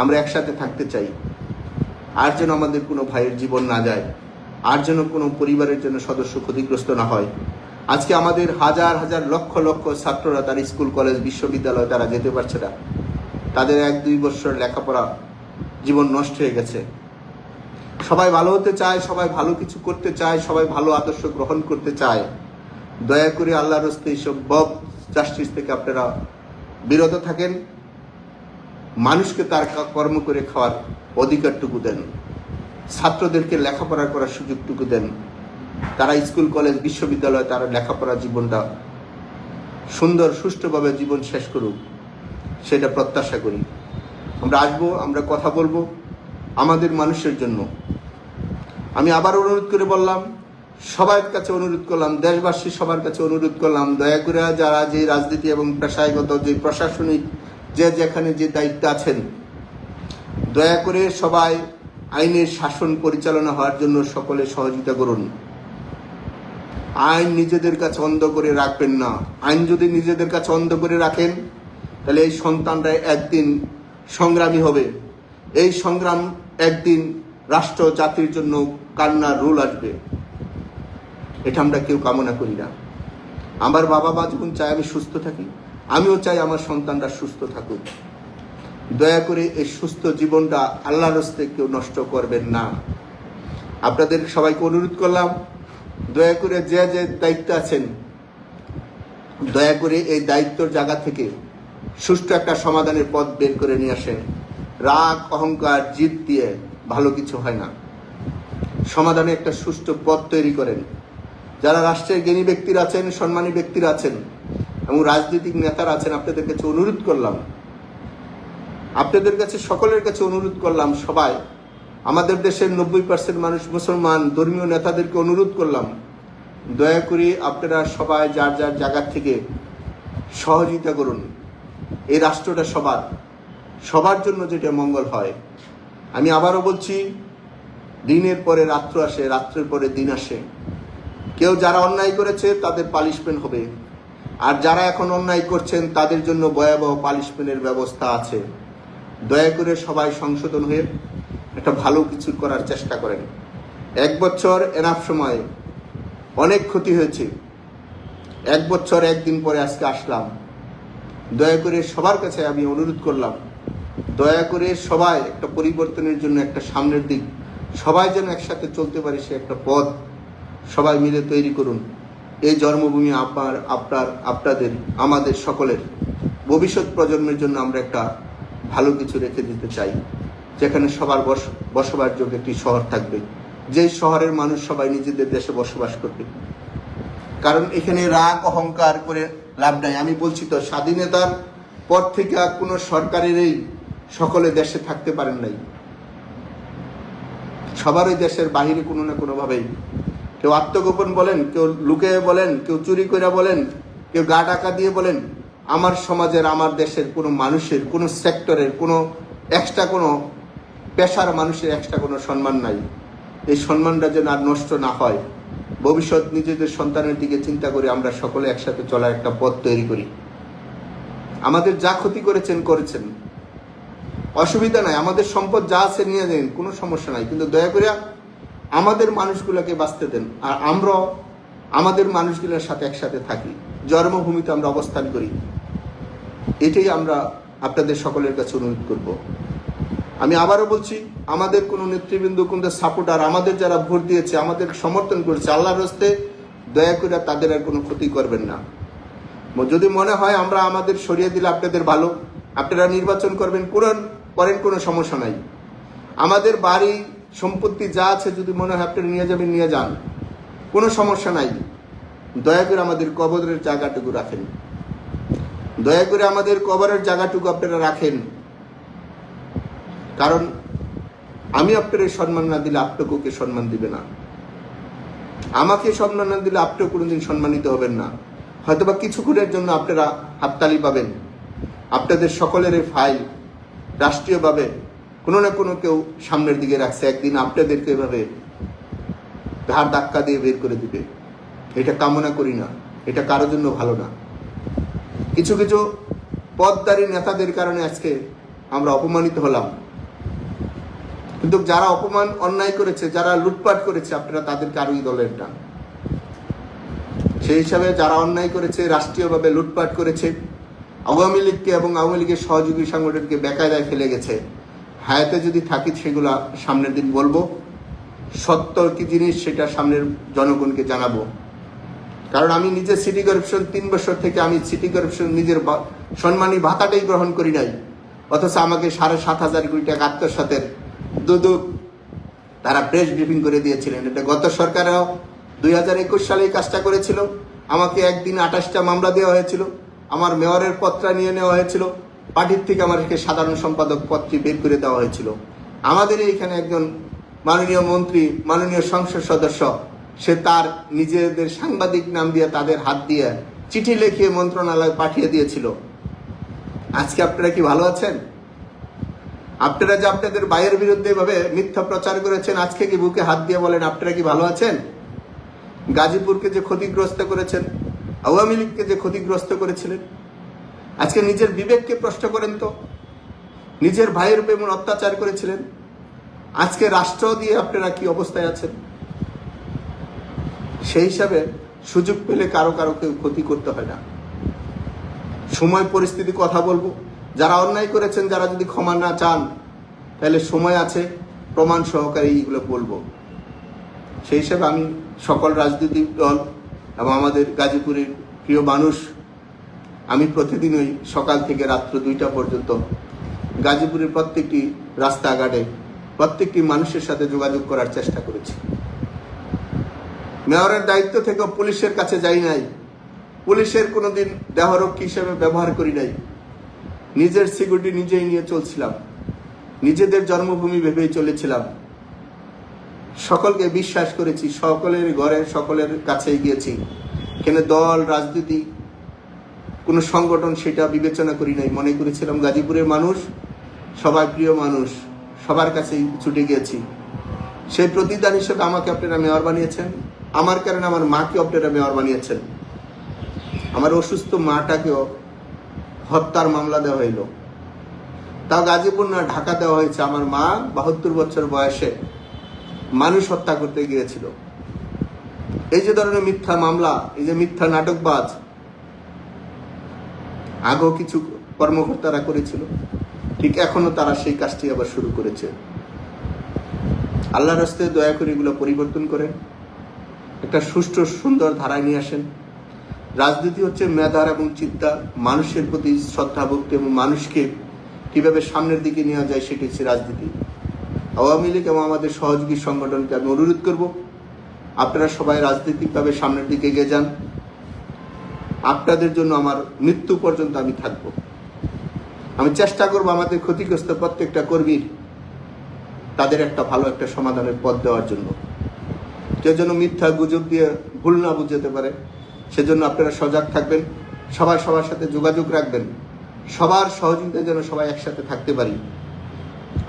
আমরা একসাথে থাকতে চাই। আর যেন আমাদের কোনো ভাইয়ের জীবন না যায়, আর যেন কোনো পরিবারের জন্য সদস্য ক্ষতিগ্রস্ত না হয়। আজকে আমাদের হাজার হাজার লক্ষ লক্ষ ছাত্ররা তার স্কুল কলেজ বিশ্ববিদ্যালয়ে তারা যেতে পারছে না, তাদের 1-2 বছর লেখাপড়া জীবন নষ্ট হয়ে গেছে। সবাই ভালো হতে চায়, সবাই ভালো কিছু করতে চায়, সবাই ভালো আদর্শ গ্রহণ করতে চায়। দয়া করে আল্লাহর হস্তে এইসব বব জাস্টিস থেকে আপনারা বিরত থাকেন, মানুষকে তার কর্ম করে খাওয়ার অধিকারটুকু দেন, ছাত্রদেরকে লেখাপড়া করার সুযোগটুকু দেন, তারা স্কুল কলেজ বিশ্ববিদ্যালয়ে তারা লেখাপড়া জীবনটা সুন্দর সুষ্ঠুভাবে জীবন শেষ করুক, সেটা প্রত্যাশা করি। আমরা আসবো, আমরা কথা বলবো আমাদের মানুষের জন্য। আমি আবার অনুরোধ করে বললাম, সবার কাছে অনুরোধ করলাম, দেশবাসী সবার কাছে অনুরোধ করলাম, দয়া করে যারা যে রাজনীতি এবং পেশাগত যে প্রশাসনিক যে যেখানে যে দায়িত্ব আছেন, দয়া করে সবাই আইনের শাসন পরিচালনা হওয়ার জন্য সকলে সহযোগিতা করুন। আইন নিজেদের কাছে অন্ধ করে রাখবেন না। আইন যদি নিজেদের কাছে অন্ধ করে রাখেন তাহলে এই সন্তানরা একদিন সংগ্রামী হবে, এই সংগ্রাম একদিন রাষ্ট্র জাতির জন্য কান্নার রোল আসবে। এটা আমরা কেউ কামনা করি না। আমার বাবা মা যখন চায় আমি সুস্থ থাকি, আমিও চাই আমার সন্তানরা সুস্থ থাকুক। দয়া করে এই সুস্থ জীবনটা আল্লাহর হস্তে কেউ নষ্ট করবেন না। আপনাদের সবাইকে অনুরোধ করলাম, দয়া করে যে যে দায়িত্ব আছেন, দয়া করে এই দায়িত্বর জায়গা থেকে সুষ্ঠু একটা সমাধানের পথ বের করে নিয়ে আসেন। রাগ, অহংকার, জিদ দিয়ে ভালো কিছু হয় না। সমাধানে একটা সুষ্ঠু পথ তৈরি করেন। যারা রাষ্ট্রের জ্ঞানী ব্যক্তিরা আছেন, সম্মানী ব্যক্তিরা আছেন এবং রাজনৈতিক নেতারা আছেন, আপনাদের কাছে অনুরোধ করলাম, আপনাদের কাছে সকলের কাছে অনুরোধ করলাম, সবাই আমাদের দেশের 90% মানুষ মুসলমান, ধর্মীয় নেতাদেরকে অনুরোধ করলাম, দয়া করে আপনারা সবাই যার যার জায়গা থেকে সহযোগিতা করুন। এই রাষ্ট্রটা সবার জন্য যেটা মঙ্গল হয়। আমি আবারও বলছি, দিনের পরে রাত্র আসে, রাত্রের পরে দিন আসে। কেউ যারা অন্যায় করেছে তাদের পানিশমেন্ট হবে, আর যারা এখন অন্যায় করছেন তাদের জন্য ভয়াবহ পানিশমেন্টের ব্যবস্থা আছে। দয়া করে সবাই সংশোধন হয়ে একটা ভালো কিছু করার চেষ্টা করেন। 1 বছর এনাফ সময়, অনেক ক্ষতি হয়েছে। 1 বছর 1 দিন পরে আজকে আসলাম। দয়া করে সবার কাছে আমি অনুরোধ করলাম, দয়া করে সবাই একটা পরিবর্তনের জন্য একটা সামনের দিক, সবাই যেন একসাথে চলতে পারে সে একটা পথ সবাই মিলে তৈরি করুন। এই জন্মভূমি আপনাদের, আমাদের সকলের ভবিষ্যৎ প্রজন্মের জন্য আমরা একটা ভালো কিছু রেখে দিতে চাই, যেখানে সবার বসবাসযোগ্য একটি শহর থাকবে, যেই শহরের মানুষ সবাই নিজেদের দেশে বসবাস করবে। কারণ এখানে রাগ অহংকার করে লাভ নাই। আমি বলছি তো, স্বাধীনতার পর থেকে কোনো সরকারেরই সকলে দেশে থাকতে পারেন নাই। সবারই দেশের বাহিরে কোনো না কোনোভাবেই, কেউ আত্মগোপন বলেন, কেউ লুকিয়ে বলেন, কেউ চুরি করে বলেন, কেউ গা টাকা দিয়ে বলেন। আমার সমাজের, আমার দেশের কোনো মানুষের, কোনো সেক্টরের, কোনো এক্সট্রা কোনো পেশার মানুষের এক্সট্রা কোনো সম্মান নাই। এই সম্মানটা যেন আর নষ্ট না হয়, ভবিষ্যৎ নিজেদের সন্তানের দিকে চিন্তা করে আমরা সকলে একসাথে চলার একটা পথ তৈরি করি। আমাদের যা ক্ষতি করেছেন, অসুবিধা নাই, আমাদের সম্পদ যা আছে নিয়ে দেন, কোনো সমস্যা নাই, কিন্তু দয়া করে আমাদের মানুষগুলোকে বাঁচতে দেন, আর আমরা আমাদের মানুষগুলোর সাথে একসাথে থাকি, জন্মভূমিতে আমরা অবস্থান করি। এটাই আমরা আপনাদের সকলের কাছে অনুরোধ করব। আমি আবারও বলছি, আমাদের কোনো নেতৃবৃন্দ, কোনো সাপোর্টার, আমাদের যারা ভোট দিয়েছে, আমাদের সমর্থন করেছে, আল্লাহর রাস্তে দয়া করে তাদের আর কোনো ক্ষতি করবেন না। যদি মনে হয় আমরা আমাদের সরিয়ে দিলে আপনাদের ভালো, আপনারা নির্বাচন করবেন, করেন, কোনো সমস্যা নাই। আমাদের বাড়ি সম্পত্তি যা আছে যদি মনে হয় আপনারা নিয়ে যাবেন, নিয়ে যান, কোনো সমস্যা নাই। দয়া করে আমাদের কবরের জায়গাটুকু রাখেন, দয়া করে আমাদের কবরের জায়গাটুকু আপনারা রাখেন। কারণ আমি আপনাদের সম্মান না দিলে আপনাকেও কে সম্মান দিবে না, আমাকে সম্মান না দিলে আপনিও কোনোদিন সম্মানিত হবেন না। হয়তোবা কিছুক্ষণের জন্য আপনারা হাততালি পাবেন। আপনাদের সকলের ফাইল রাষ্ট্রীয়ভাবে কোনো না কোনো কেউ সামনের দিকে রাখছে, একদিন আপনাদেরকে এভাবে ঘাড় ধাক্কা দিয়ে বের করে দিবে। এটা কামনা করি না, এটা কারোর জন্য ভালো না। কিছু কিছু পদধারী নেতাদের কারণে আজকে আমরা অপমানিত হলাম, কিন্তু যারা অন্যায় করেছে, যারা লুটপাট করেছে, আপনারা তাদেরকে আরোই দলের টান। সেই হিসাবে যারা অন্যায় করেছে, রাষ্ট্রীয়ভাবে লুটপাট করেছে, আওয়ামী লীগকে এবং আওয়ামী লীগের সহযোগী সংগঠনকে বেকায়দায় ফেলে গেছে, হায়াতে যদি থাকি সেগুলা সামনের দিন বলবো। সত্য কি জিনিস সেটা সামনের জনগণকে জানাবো। কারণ আমি নিজে সিটি কর্পোরেশন 3 বছর থেকে আমি সিটি কর্পোরেশন নিজের সম্মানী ভাতাটাই গ্রহণ করি নাই, অথচ আমাকে 7,500 কোটি টাকা আত্মসাতের দুদক তারা প্রেস ব্রিফিং করে দিয়েছিলেন। এটা গত সরকারও 2021 সালে এই কাজটা করেছিল। আমাকে একদিন 28টা মামলা দেওয়া হয়েছিল, আমার মেয়রের পত্রা নিয়ে নেওয়া হয়েছিল, পার্টির থেকে আমাকে সাধারণ সম্পাদক পদটি বের করে দেওয়া হয়েছিল। আমাদের এইখানে একজন মাননীয় মন্ত্রী, মাননীয় সংসদ সদস্য, সে তার নিজেদের সাংবাদিক নাম দিয়ে তাদের হাত দিয়ে চিঠি লিখিয়ে মন্ত্রণালয়ে পাঠিয়ে দিয়েছিল। আজকে আপনারা কি ভালো আছেন? আপনারা যে আপনাদের ভাইয়ের বিরুদ্ধে এভাবে মিথ্যা প্রচার করেছেন, আজকে কি বুকে হাত দিয়ে বলেন আপনারা কি ভালো আছেন? গাজীপুরকে যে ক্ষতিগ্রস্ত করেছেন, আওয়ামী লীগকে যে ক্ষতিগ্রস্ত করেছিলেন, আজকে নিজের বিবেককে প্রশ্ন করেন তো। নিজের ভাইয়ের উপর এমন অত্যাচার করেছিলেন, আজকে রাষ্ট্র দিয়ে আপনারা কি অবস্থায় আছেন? সেই হিসাবে সুযোগ পেলে কারো কেউ ক্ষতি করতে হয় না। সময় পরিস্থিতি কথা বলবো, যারা অন্যায় করেছেন, যারা যদি ক্ষমা না চান, তাহলে সময় আছে, প্রমাণ সহকারে এইগুলো বলবো। সেই হিসেবে আমি সকল রাজনৈতিক দল এবং আমাদের গাজীপুরের প্রিয় মানুষ, আমি প্রতিদিনই সকাল থেকে রাত্র 2টা পর্যন্ত গাজীপুরের প্রত্যেকটি রাস্তাঘাটে প্রত্যেকটি মানুষের সাথে যোগাযোগ করার চেষ্টা করেছি। মেয়রের দায়িত্ব থেকে পুলিশের কাছে যাই নাই, পুলিশের কোনোদিন দেহরক্ষী হিসেবে ব্যবহার করি নাই। নিজের সিকিউরিটি নিজেই নিয়ে চলছিলাম, নিজেদের জন্মভূমি ভেবেই চলেছিলাম। সকলকে বিশ্বাস করেছি, সকলের ঘরে সকলের কাছেই গিয়েছি। এখানে দল, রাজনীতি, কোনো সংগঠন সেটা বিবেচনা করি নাই। মনে করেছিলাম গাজীপুরের মানুষ সবার প্রিয় মানুষ, সবার কাছেই ছুটে গিয়েছি। সেই প্রতিদান হিসেবে আমাকে আপনারা মেয়র বানিয়েছেন, আমার কারণে আমার মাকে আপনারা মেয়র বানিয়েছেন। আমার অসুস্থ মাটাকেও হত্যার মামলা দেওয়া হইল, তাও গাজীপুর না, ঢাকা দেওয়া হয়েছে। আমার মা 72 বছর বয়সে মানুষ হত্যা করতে গিয়েছিল। এই যে ধরনের মিথ্যা মামলা, এই যে মিথ্যা নাটকবাজ আগেও কিছু কর্মকর্তারা করেছিল, ঠিক এখনো তারা সেই কাজটি আবার শুরু করেছে। আল্লাহর রাস্তায় দয়া করে এগুলো পরিবর্তন করেন, একটা সুষ্ঠু সুন্দর ধারায় নিয়ে আসেন। রাজনীতি হচ্ছে মেধার এবং চিন্তা, মানুষের প্রতি শ্রদ্ধা ভক্তি এবং মানুষকে কিভাবে সামনের দিকে নেওয়া যায়, সেটি হচ্ছে রাজনীতি। আওয়ামী লীগ এবং আমাদের সহযোগী সংগঠনকে আমি অনুরোধ করব, আপনারা সবাই রাজনৈতিকভাবে সামনের দিকে এগিয়ে যান। আপনাদের জন্য আমার মৃত্যু পর্যন্ত আমি থাকব। আমি চেষ্টা করব আমাদের ক্ষতিগ্রস্ত প্রত্যেকটা কর্মীর তাদের একটা ভালো একটা সমাধানের পথ দেওয়ার জন্য। কেউ যেন মিথ্যা গুজব দিয়ে ভুল না বুঝতে পারে, সেজন্য আপনারা সজাগ থাকবেন, সবাই সবার সাথে যোগাযোগ রাখবেন, সবার সহযোগিতায় যেন সবাই একসাথে থাকতে পারি।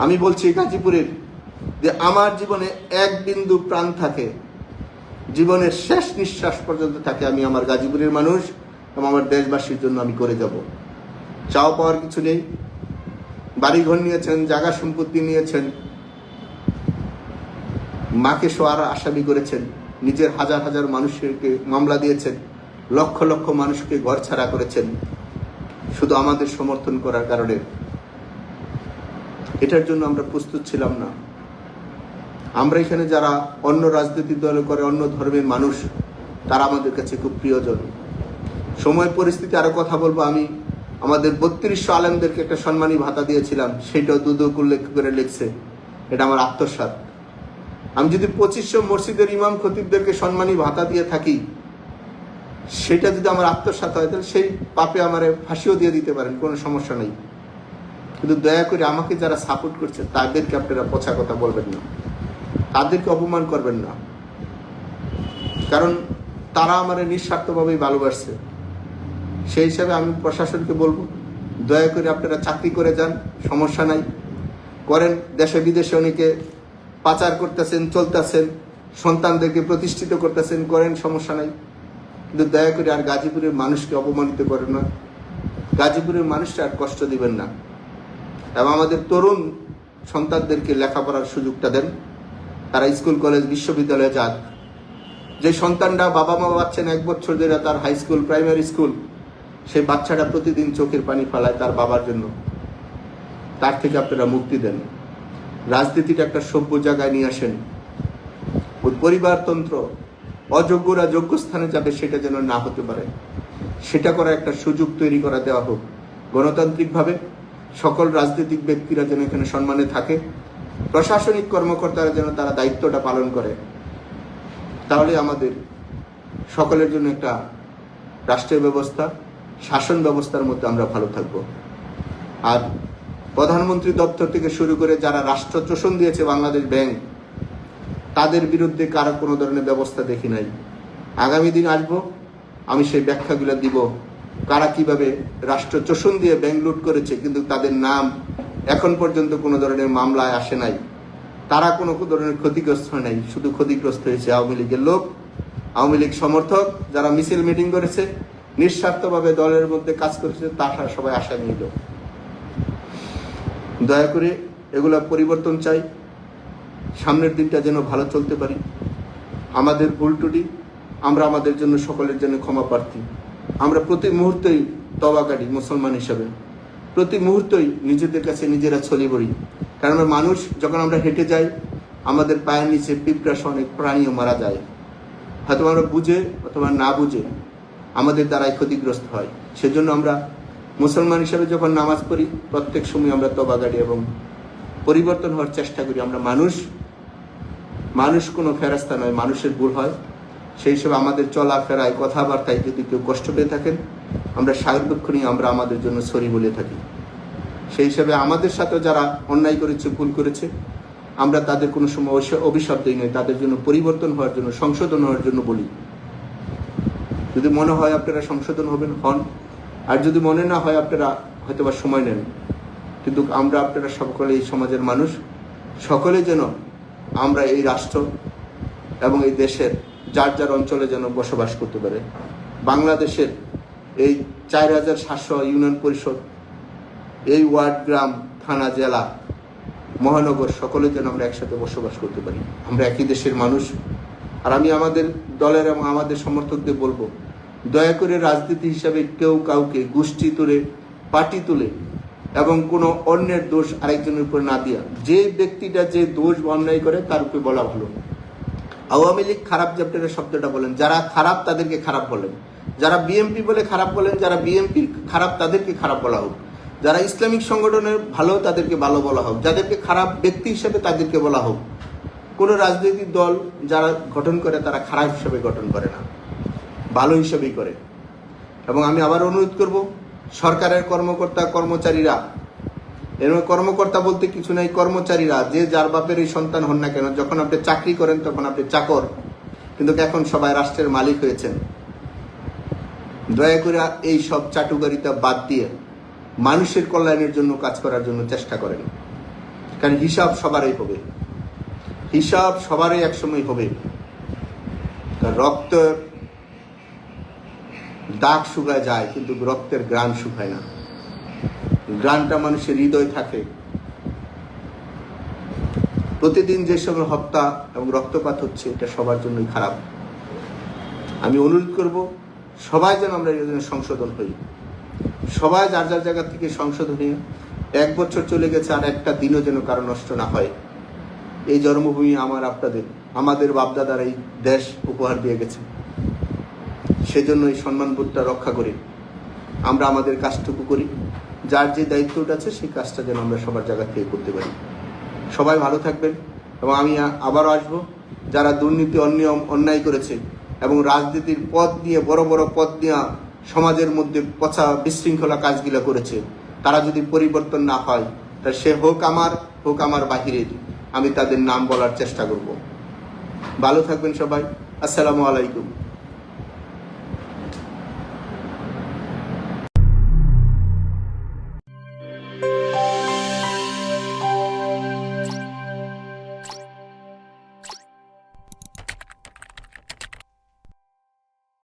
আমি বলছি গাজীপুরের যে আমার জীবনে এক বিন্দু প্রাণ থাকে, জীবনের শেষ নিঃশ্বাস পর্যন্ত থাকে, আমি আমার গাজীপুরের মানুষ এবং আমার দেশবাসীর জন্য আমি করে যাব। চাও পাওয়ার কিছু নেই। বাড়িঘর নিয়েছেন, জায়গা সম্পত্তি নিয়েছেন, মাকে শোয়ার আসামি করেছেন, নিজের হাজার হাজার মানুষকে মামলা দিয়েছেন, লক্ষ লক্ষ মানুষকে ঘর ছাড়া করেছেন শুধু আমাদের সমর্থন করার কারণে। এটার জন্য আমরা প্রস্তুত ছিলাম না। আমরা এখানে যারা অন্য রাজনৈতিক দল করে, অন্য ধর্মের মানুষ, তারা আমাদের কাছে খুব প্রিয়জন। সময় পরিস্থিতি আরো কথা বলবো। আমি আমাদের 3200 আলেমদেরকে একটা সম্মানী ভাতা দিয়েছিলাম, সেটাও দুদক উল্লেখ করে লিখছে, এটা আমার আত্মসাৎ। আমি যদি 2500 মসজিদের ইমাম খতিবদেরকে সম্মানী ভাতা দিয়ে থাকি, সেটা যদি আমার আত্মসাৎ হয়, তাহলে সেই পাপে আমার ফাঁসিও দিয়ে দিতে পারেন, কোনো সমস্যা নেই। কিন্তু দয়া করে আমাকে যারা সাপোর্ট করছে তাদেরকে আপনারা পচা কথা বলবেন না, তাদেরকে অপমান করবেন না, কারণ তারা আমার নিঃস্বার্থভাবেই ভালোবাসছে। সেই হিসাবে আমি প্রশাসনকে বলবো, দয়া করে আপনারা চাকরি করে যান, সমস্যা নাই, করেন। দেশে বিদেশে অনেকে পাচার করতেছেন, চলতেছেন, সন্তানদেরকে প্রতিষ্ঠিত করতেছেন, করেন, সমস্যা নাই। কিন্তু দয়া করে আর গাজীপুরের মানুষকে অপমানিত করেন না, গাজীপুরের মানুষটা আর কষ্ট দিবেন না, এবং আমাদের তরুণ সন্তানদেরকে লেখাপড়ার সুযোগটা দেন। তারা স্কুল, কলেজ, বিশ্ববিদ্যালয়ে যাক। যে সন্তানটা বাবা মা পাচ্ছেন 1 বছর ধরে, তার হাই স্কুল, প্রাইমারি স্কুল, সেই বাচ্চাটা প্রতিদিন চোখের পানি ফেলায় তার বাবার জন্য, তার থেকে আপনারা মুক্তি দেন। রাজনীতিটা একটা সভ্য জায়গায় নিয়ে আসেন। ওই পরিবারতন্ত্র, অযোগ্যরা যোগ্য স্থানে যাবে, সেটা যেন না হতে পারে, সেটা করার একটা সুযোগ তৈরি করা দেওয়া হোক। গণতান্ত্রিকভাবে সকল রাজনৈতিক ব্যক্তিরা যেন এখানে সম্মানে থাকে, প্রশাসনিক কর্মকর্তারা যেন তারা দায়িত্বটা পালন করে, তাহলে আমাদের সকলের জন্য একটা রাষ্ট্রীয় ব্যবস্থা, শাসন ব্যবস্থার মধ্যে আমরা ভালো থাকব। আর প্রধানমন্ত্রী দপ্তর থেকে শুরু করে যারা রাষ্ট্র শোষণ দিয়েছে বাংলাদেশ ব্যাংক, তাদের বিরুদ্ধে কারো কোনো ধরনের ব্যবস্থা দেখি নাই। আগামী দিন আসবো, আমি সেই ব্যাখ্যাগুলো দিব, কারা কিভাবে রাষ্ট্র শোষণ দিয়ে ব্যাংক লুট করেছে, কিন্তু তাদের নাম এখন পর্যন্ত কোনো ধরনের মামলায় আসে নাই, তারা কোনো ধরনের ক্ষতিগ্রস্ত হয় নাই। শুধু ক্ষতিগ্রস্ত হয়েছে আওয়ামী লীগের লোক, আওয়ামী লীগ সমর্থক, যারা মিছিল মিটিং করেছে, নিঃস্বার্থভাবে দলের মধ্যে কাজ করেছে, তারা সবাই আসামি নিল। দয়া করে এগুলা পরিবর্তন চাই, সামনের দিনটা যেন ভালো চলতে পারি। আমাদের ভুল ত্রুটি আমরা আমাদের জন্য, সকলের জন্য ক্ষমা প্রার্থী। আমরা প্রতি মুহূর্তেই তওবা কাটি মুসলমান হিসাবে, প্রতি মুহূর্তই নিজেদের কাছে নিজেরা ছড়িয়ে পড়ি। কারণ আমরা মানুষ, যখন আমরা হেঁটে যাই আমাদের পায়ের নিচে পিঁপড়া সহ অনেক প্রাণীও মারা যায়, হয়তো আমরা বুঝে অথবা না বুঝে আমাদের দ্বারাই ক্ষতিগ্রস্ত হয়। সেজন্য আমরা মুসলমান হিসাবে যখন নামাজ পড়ি প্রত্যেক সময় আমরা তওবা করি এবং পরিবর্তন হওয়ার চেষ্টা করি। আমরা মানুষ কোনো ফেরেশতা নয়, মানুষের ভুল হয়। সেই হিসেবে আমাদের চলাফেরায় কথাবার্তায় যদি কেউ কষ্ট পেয়ে থাকেন আমরা সার্বক্ষণিক আমরা আমাদের জন্য সরি বলে থাকি। সেই হিসাবে আমাদের সাথে যারা অন্যায় করেছে, ভুল করেছে, আমরা তাদের কোনো সময় অভিশাপ দিই নয়, তাদের জন্য পরিবর্তন হওয়ার জন্য, সংশোধন হওয়ার জন্য বলি। যদি মনে হয় আপনারা সংশোধন হবেন, হন। আর যদি মনে না হয় আপনারা হয়তো বা সময় নেন। কিন্তু আমরা আপনারা সকলে এই সমাজের মানুষ, সকলে যেন আমরা এই রাষ্ট্র এবং এই দেশের যার যার অঞ্চলে যেন বসবাস করতে পারে। বাংলাদেশের এই 4700 ইউনিয়ন পরিষদ, এই ওয়ার্ড, গ্রাম, থানা, জেলা, মহানগর সকলে যেন আমরা একসাথে বসবাস করতে পারি। আমরা একই দেশের মানুষ। আর আমি আমাদের দলের এবং আমাদের সমর্থকদের বলবো, দয়া করে রাজনীতি হিসাবে কেউ কাউকে গোষ্ঠী তুলে, পার্টি তুলে এবং কোনো অন্যের দোষ আরেকজনের উপর না দিয়া, যে ব্যক্তিটা যে দোষ বা অন্যায় করে তার উপরে বলা ভালো। আওয়ামী লীগ খারাপ যে আপনারা শব্দটা বলেন, যারা খারাপ তাদেরকে খারাপ বলেন। যারা বিএনপি বলে খারাপ বলেন, যারা বিএনপি খারাপ তাদেরকে খারাপ বলা হোক। যারা ইসলামিক সংগঠনের ভালো তাদেরকে ভালো বলা হোক। যাদেরকে খারাপ ব্যক্তি হিসেবে তাদেরকে বলা হোক। কোনো রাজনৈতিক দল যারা গঠন করে তারা খারাপ হিসেবে গঠন করে না, ভালো হিসেবেই করে। এবং আমি আবার অনুরোধ করব, সরকারের কর্মকর্তা কর্মচারীরা, এর কর্মকর্তা বলতে কিছু নাই, কর্মচারীরা যে যার বাপের এই সন্তান হন না কেন, যখন আপনি চাকরি করেন তখন আপনি চাকর, কিন্তু এখন সবাই রাষ্ট্রের মালিক হয়েছেন। দয়া করে এই সব চাটুকারিতা বাদ দিয়ে মানুষের কল্যাণের জন্য কাজ করার জন্য চেষ্টা করেন। কারণ হিসাব সবারই হবে, হিসাব সবারই একসময় হবে। রক্ত দাগ শুকায় যায় কিন্তু রক্তের গ্রাণ শুকায় না। গ্রাণটা মানুষের হৃদয় থাকে। প্রতিদিন যে সময় হত্যা এবং রক্তপাত হচ্ছে এটা সবার জন্যই খারাপ। আমি অনুরোধ করব সবাই যেন আমরা এই জন্য সংশোধন হই। সবাই যার যার জায়গা থেকে সংশোধন হয়ে, 1 বছর চলে গেছে আর একটা দিনও যেন কারো নষ্ট না হয়। এই জন্মভূমি আমার, আপনাদের, আমাদের বাপদাদার এই দেশ উপহার দিয়ে গেছে। সেজন্য এই সম্মানবোধটা রক্ষা করি, আমরা আমাদের কাজটুকু করি। যার যে দায়িত্বটা আছে সেই কাজটা যেন আমরা সবার জায়গা থেকে করতে পারি। সবাই ভালো থাকবেন। এবং আমি আবারও আসবো, যারা দুর্নীতি, অনিয়ম, অন্যায় করেছে এবং রাজনীতির পদ নিয়ে, বড় বড় পদ নিয়ে সমাজের মধ্যে পচা বিশৃঙ্খলা কাজগুলো করেছে, তারা যদি পরিবর্তন না হয় তা সে হোক আমার বাহিরের, আমি তাদের নাম বলার চেষ্টা করব। ভালো থাকবেন সবাই। আসসালামু আলাইকুম।